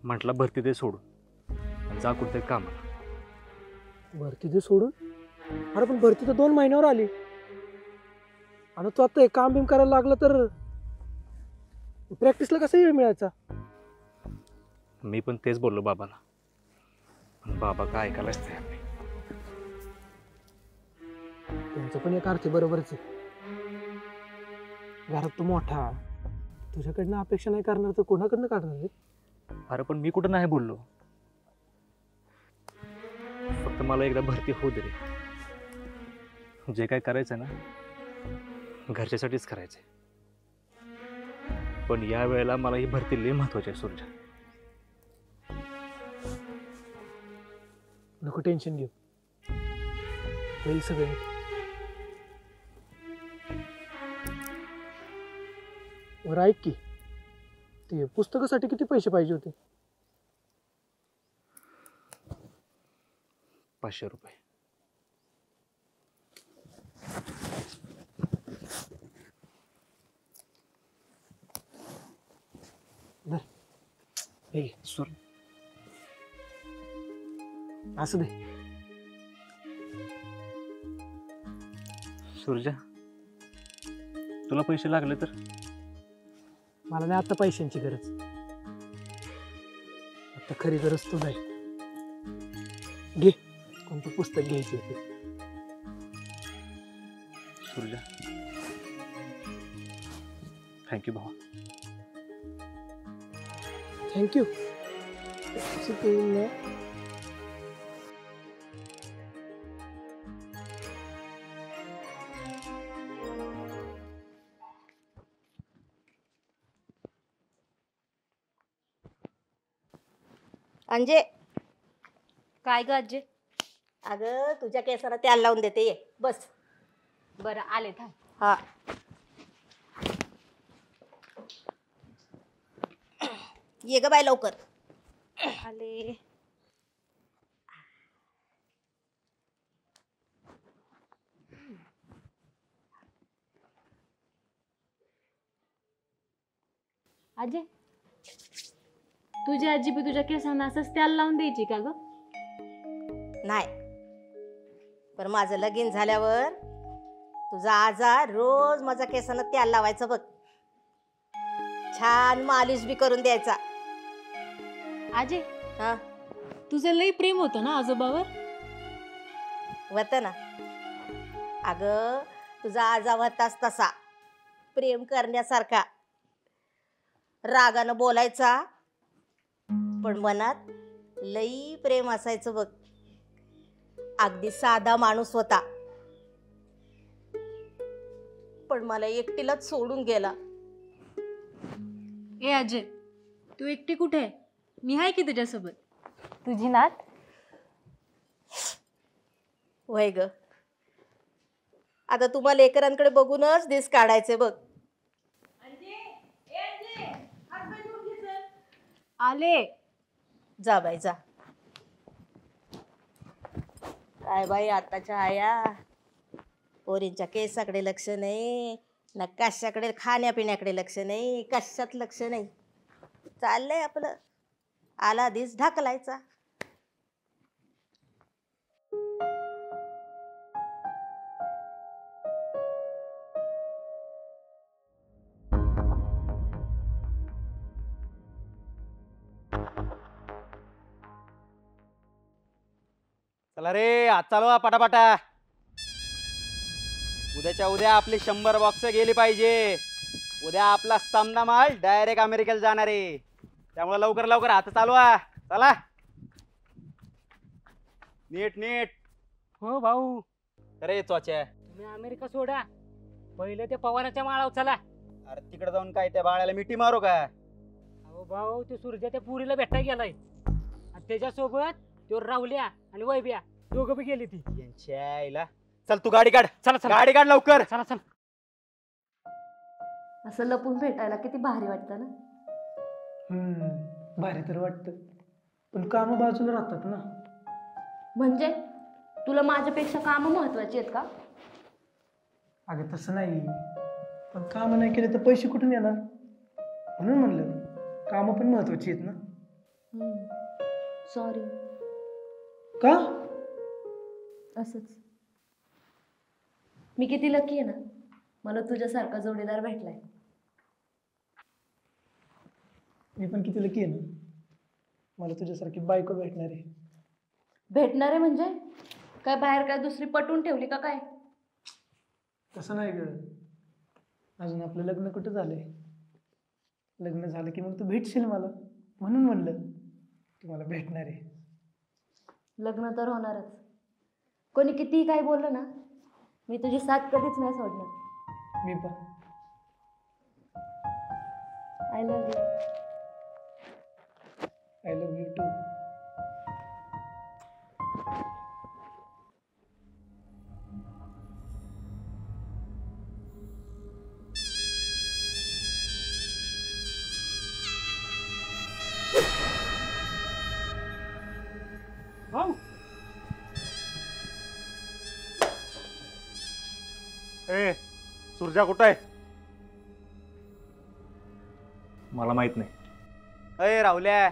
म्हटलं भरती दे सोडून आणि जा कुठे कामाला. भरती दे सोडून? अरे पण भरती तर 2 महिन्यावर आली आणि तू आता हे काम बिम करायला लागलं तर प्रॅक्टिसला कसा वेळ मिळायचा? मी पण तेच बोललो बाबाला, पण बाबा काय ऐकायलाच तयार नाही. त्यांचं पण एक अर्थी बरोबरच आहे. घरात तू मोठा, तुझ्याकडनं अपेक्षा नाही करणार तर कोणाकडनं काढणार रे? अरे पण मी कुठं नाही बोललो, फक्त मला एकदा भरती होऊ दे रे. जे काय करायचं ना घरच्यासाठीच करायचंय, पण या वेळेला मला ही भरती लय महत्वाची आहे सुरजा. नको टेन्शन घेऊ, होईल सगळं. बरं ऐक की, ते पुस्तकासाठी किती पैसे पाहिजे होते? 500 रुपये. हे घे. असू दे. सुरजा, तुला पैसे लागले तर? मला नाही आता पैशांची गरज, आता खरी गरज तू नाही. घे, कोणतं पुस्तक घ्यायचे ते. सुरजा, थँक्यू भावा. थँक्यू. अंजे, काय ग आजी? अगं तुझ्या केसाला तेल लावून देते, ये बस. बरं आले थांब. हा, ये ग बाय लवकर. आले. आजी, तुझी आजी बी तुझ्या केसांना असंच त्याला लावून द्यायची का ग? नाही, पण माझं लगीन झाल्यावर तुझा आजार रोज माझ्या केसांना तेल लावायचं बघ. छान मालिश बी करून द्यायचा. आजी, हा, तुझं लई प्रेम होतं ना आजोबावर? होतं ना. अगं तुझा आजा होताच तसा प्रेम करण्यासारखा. रागानं बोलायचा पण मनात लई प्रेम असायचं बघ. अगदी साधा माणूस होता, पण मला एकटीलाच सोडून गेला. ए अजय, तू एकटी कुठे आहे? मी आहे की तुझ्यासोबत. तुझी नात? वय ग, आता तुम्हाला लेकरांकडे बघूनच दिस काढायचे बघ. आले. जा बाई जा. काय बाई आताच्या आया, पोरींच्या केसाकडे लक्ष नाही ना, कशाकडे खाण्यापिण्याकडे लक्ष नाही, कशात लक्ष नाही. चाललंय आपलं आला दिस ढकलायचा. चला रे, आज चालवा पटापटा. उद्याच्या उद्या आपली 100 बॉक्स गेली पाहिजे. उद्या आपला सामना माल डायरेक्ट अमेरिकेला जाणार आहे, त्यामुळे लवकर लवकर हात चालवा. चला नीट नीट. हो भाऊ, अरे चोच्या, तुम्ही अमेरिका सोडा, पहिले ते पवाराच्या माळावर चला. अरे तिकडे जाऊन काय त्या बाळाला मिठी मारू का? अहो भाऊ, ते सूर्या त्या पुरीला भेटायला गेलाय आणि त्याच्यासोबत तो राहुल्या आणि वैब्या दोघं बी गेली ती. यांच्या आईला. चल तू गाडी काढ. चला चला गाडी काढ लवकर. चला चला. असं लपून भेटायला किती भारी वाटतं ना. भारी तर वाटतं. पण कामं बाजूला राहतात ना. म्हणजे तुला माझ्यापेक्षा कामं महत्वाची आहेत का? अगं तसं नाही, पण कामं नाही केले तर पैसे कुठून येणार, म्हणून म्हणलं कामं पण महत्वाची आहेत ना. सॉरी. का? असंच. मी किती लकी आहे ना, मला तुझ्यासारखा जोडीदार भेटलाय. मी पण किती लकी आहे ना, मला तुझ्यासारखी बायको भेटणार आहे. भेटणार आहे म्हणजे काय बाहेर काय दुसरी पटवून ठेवली का काय? तसं नाही ग, अजून आपलं लग्न कुठं झालंय. लग्न झालं की मग तू भेटशील मला, म्हणून म्हणलं तू मला भेटणार आहे. लग्न तर होणारच. कोणी कितीही काय बोललं ना, मी तुझी साथ कधीच नाही सोडणार. मी पण. I love you. I love you too. ए सुरजा कुठं आहे? मला माहित नाही. अय राहुल्या,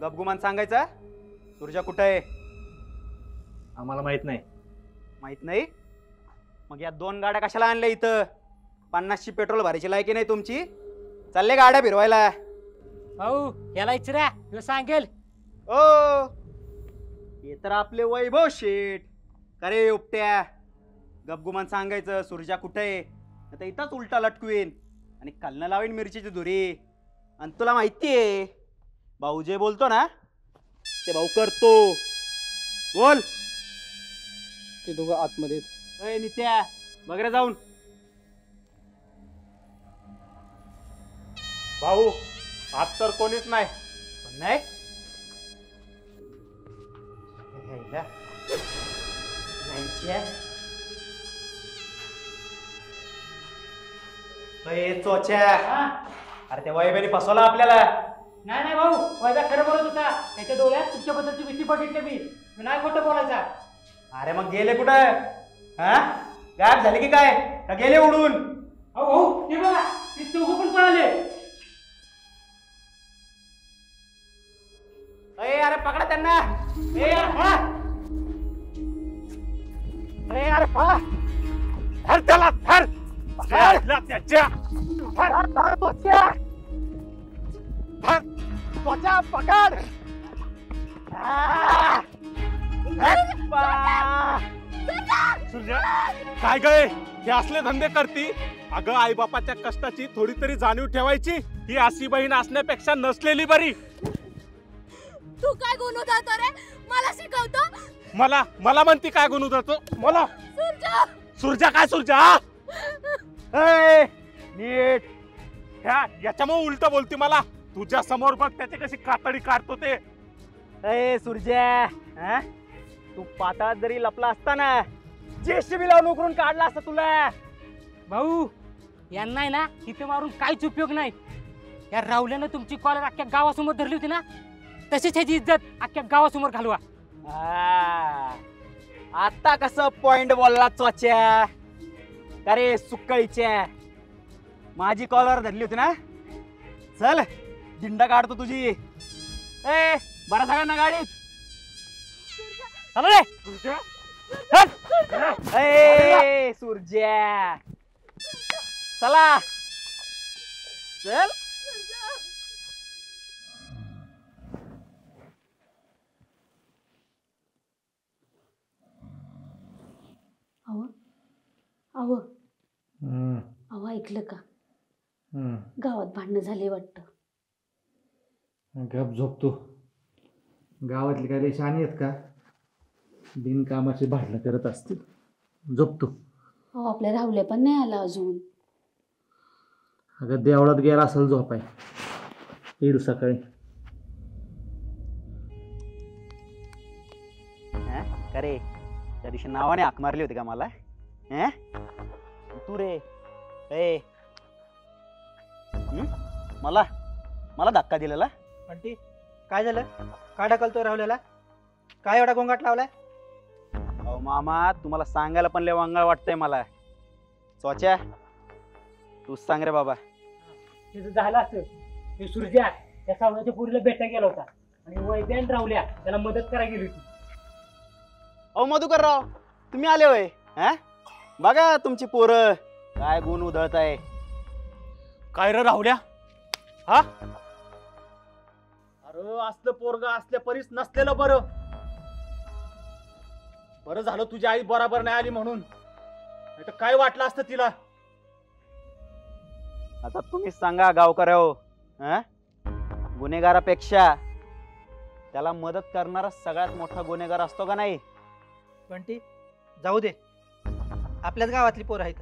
गपगुमान सांगायचा सुरजा कुठं आहे? आम्हाला माहित नाही. माहित नाही? मग या 2 गाड्या कशाला आणल्या इथं? 50ची पेट्रोल भरायची लायकी नाही तुमची? चालले गाड्या फिरवायला? भाऊ याला इचरा, ह्यो सांगेल. ओ हे तर आपले वैभव शेठ. अरे उपट्या, गपगुमान सांगायचं सुरजा कुठे आहे, आता इथंच उलटा लटकवीन आणि खालनं लावीन मिरचीची धुरी. आणि तुला माहितीये भाऊ जे बोलतो ना ते भाऊ करतो. बोल. ते दोघं आतमध्ये. अय नित्या, बघ रे जाऊन. भाऊ आत तर कोणीच नाही. पण नाही चोच्या. अरे त्या वैभ्याने फसवला आपल्याला. नाही नाही भाऊ, वैभ्या खरं बोलत होता. त्याच्या डोळ्यात तुमच्याबद्दलची भीती बघितली मी नाही खोटं बोलायचा. अरे मग गेले कुठं? हा गायब झाले की काय, का गेले उडून? हो ते बघा, ते दोघं पण पळाले. अरे पकडा त्यांना. अरे पळा. धर त्याला, धर. त्याच्या पकड. सुरजा काय गय हे असले धंदे करती? अगं आई बापाच्या कष्टाची थोडी तरी जाणीव ठेवायची. ही अशी बहीण असण्यापेक्षा नसलेली बरी. तू काय गुन्हा जातो रे? मला शिकवतो? मला म्हणती काय गुन्हा जातो? मला सुरजा. सुरजा काय सुरजा? नीट. याच्यामुळे उलट बोलती मला. तुझ्या समोर बघ त्याची कशी कातडी काढतो ते. अय सुरजा, तू पाताळात जरी लपला असता ना, जेसीबी लावून उकरून काढला असता तुला. भाऊ यांना आहे ना इथे मारून काहीच उपयोग नाही. या राहुल्यानं तुमची कॉलर अख्ख्या गावासमोर धरली होती ना, तशीच ह्याची इज्जत अख्ख्या गावासमोर घालवा. आता कसं पॉइंट बोलला चोच्या. अरे सुकळीच्या, माझी कॉलर धरली होती ना, चल दिंडा काढतो तुझी. ए बरा सगळ्यांना गाडीत चल रे. ए सुरज्या चला चल. अहो अहो ऐकलं का? गावात भांडणं झाले वाटतं. गप झोपतो. गावातली काय लई शहाणी आहेत का? बिनकामाचे भांडणं करत असतील. झोपतो. अहो आपल्या राहुल्या पण नाही आला अजून. अगं देवळात गेला असेल झोपाय. येईल सकाळी. अरे त्या दिवशी नावाने हाक मारली होती का मला? तू रे ए मला धक्का दिलेला. आंटी काय झालं? का ढकलतोय राहुल्याला? काय एवढा गोंगाट लावलाय? अहो मामा, तुम्हाला सांगायला पण लय वांगळ वाटतंय मला. चोच्या, तूच सांग रे बाबा. त्याचं झालं असं, ते सुरज्या त्या सावण्याच्या पुरीला भेटा गेला होता आणि वैद्यान राहुल्या त्याला मदत करायला गेली होती. अहो मधुकरराव, तुम्ही आले होय? हा, बघा तुमची पोरं काय गुण उधळताय. काय रे राहुल्या? हा, अरे असलं पोरग असल्या परीस नसलेलं बरं. बरं झालं तुझी आई बरोबर नाही आली म्हणून, नाही तर काय वाटलं असतं तिला. आता तुम्हीच सांगा गावकऱ्याहो, गुन्हेगारापेक्षा त्याला मदत करणारा सगळ्यात मोठा गुन्हेगार असतो का नाही? बंटी, जाऊ दे, आपल्याच गावातली पोरं आहेत.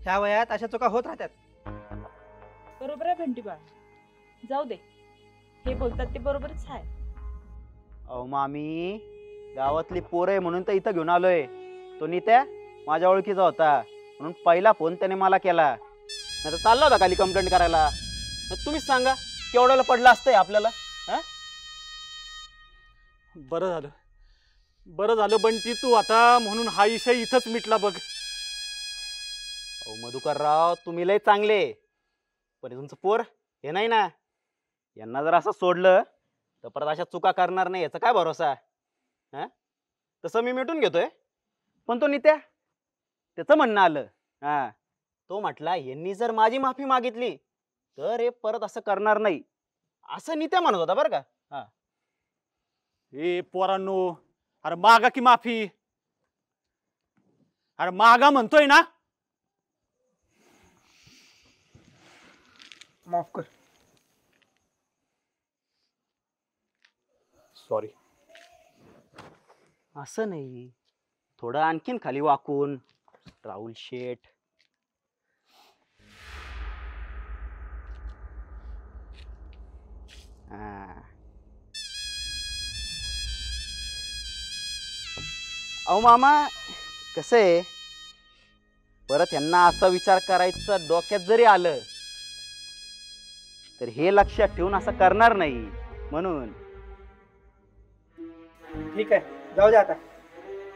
ह्या वयात अशा चुका होत राहतात. बरोबर आहे बंटी बाळ, जाऊ दे, हे बोलतात ते बरोबरच आहे. अहो मामी, गावातली पोरं आहे म्हणून तर इथं घेऊन आलोय. तो नित्या माझ्या ओळखीचा होता म्हणून पहिला फोन त्याने मला केला, नाही तर चालला होता खाली कंप्लेंट करायला. तुम्हीच सांगा केवढ्याला पडलं असतंय आपल्याला. बरं झालं, बरं झालं बंटी तू आता, म्हणून हा विषय इथंच मिटला बघ. अहो मधुकरराव, तुम्ही लय चांगले, पण तुमचं पोर हे नाही ना. यांना जर असं सोडलं तर परत अशा चुका करणार नाही, याचा काय भरोसा. तसं मी मिटून घेतोय, पण तो नित्या त्याचं म्हणणं आलं. तो म्हटला यांनी जर माझी माफी मागितली तर हे परत असं करणार नाही, असं नित्या म्हणत होता बरं का. ए पोरांनो, अरे मागा की माफी. अरे मागा म्हणतोय ना. माफ कर. सॉरी. असं नाही, थोडं आणखीन खाली वाकून. राहुल शेठ, अहो मामा, कसं आहे, परत यांना असा विचार करायचा डोक्यात जरी आलं तर हे लक्षात ठेवून असं करणार नाही म्हणून. ठीक आहे, जाऊ दे आता.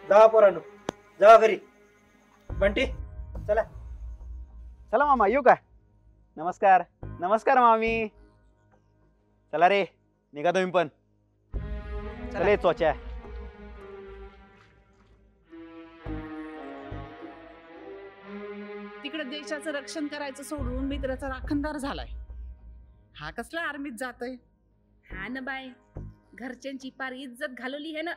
जावा पोरांनो, जावा घरी. बंटी, चला. चला मामा, येऊ का? नमस्कार. नमस्कार मामी. चला रे, निघा तुम्ही पण. चले चोच्या. तिकडे देशाचं रक्षण करायचं सोडून मित्राचा राखणदार झालाय. हा कसला आर्मीत जातोय? हा ना बाय, घरच्यांची पार इज्जत घालवली है ना.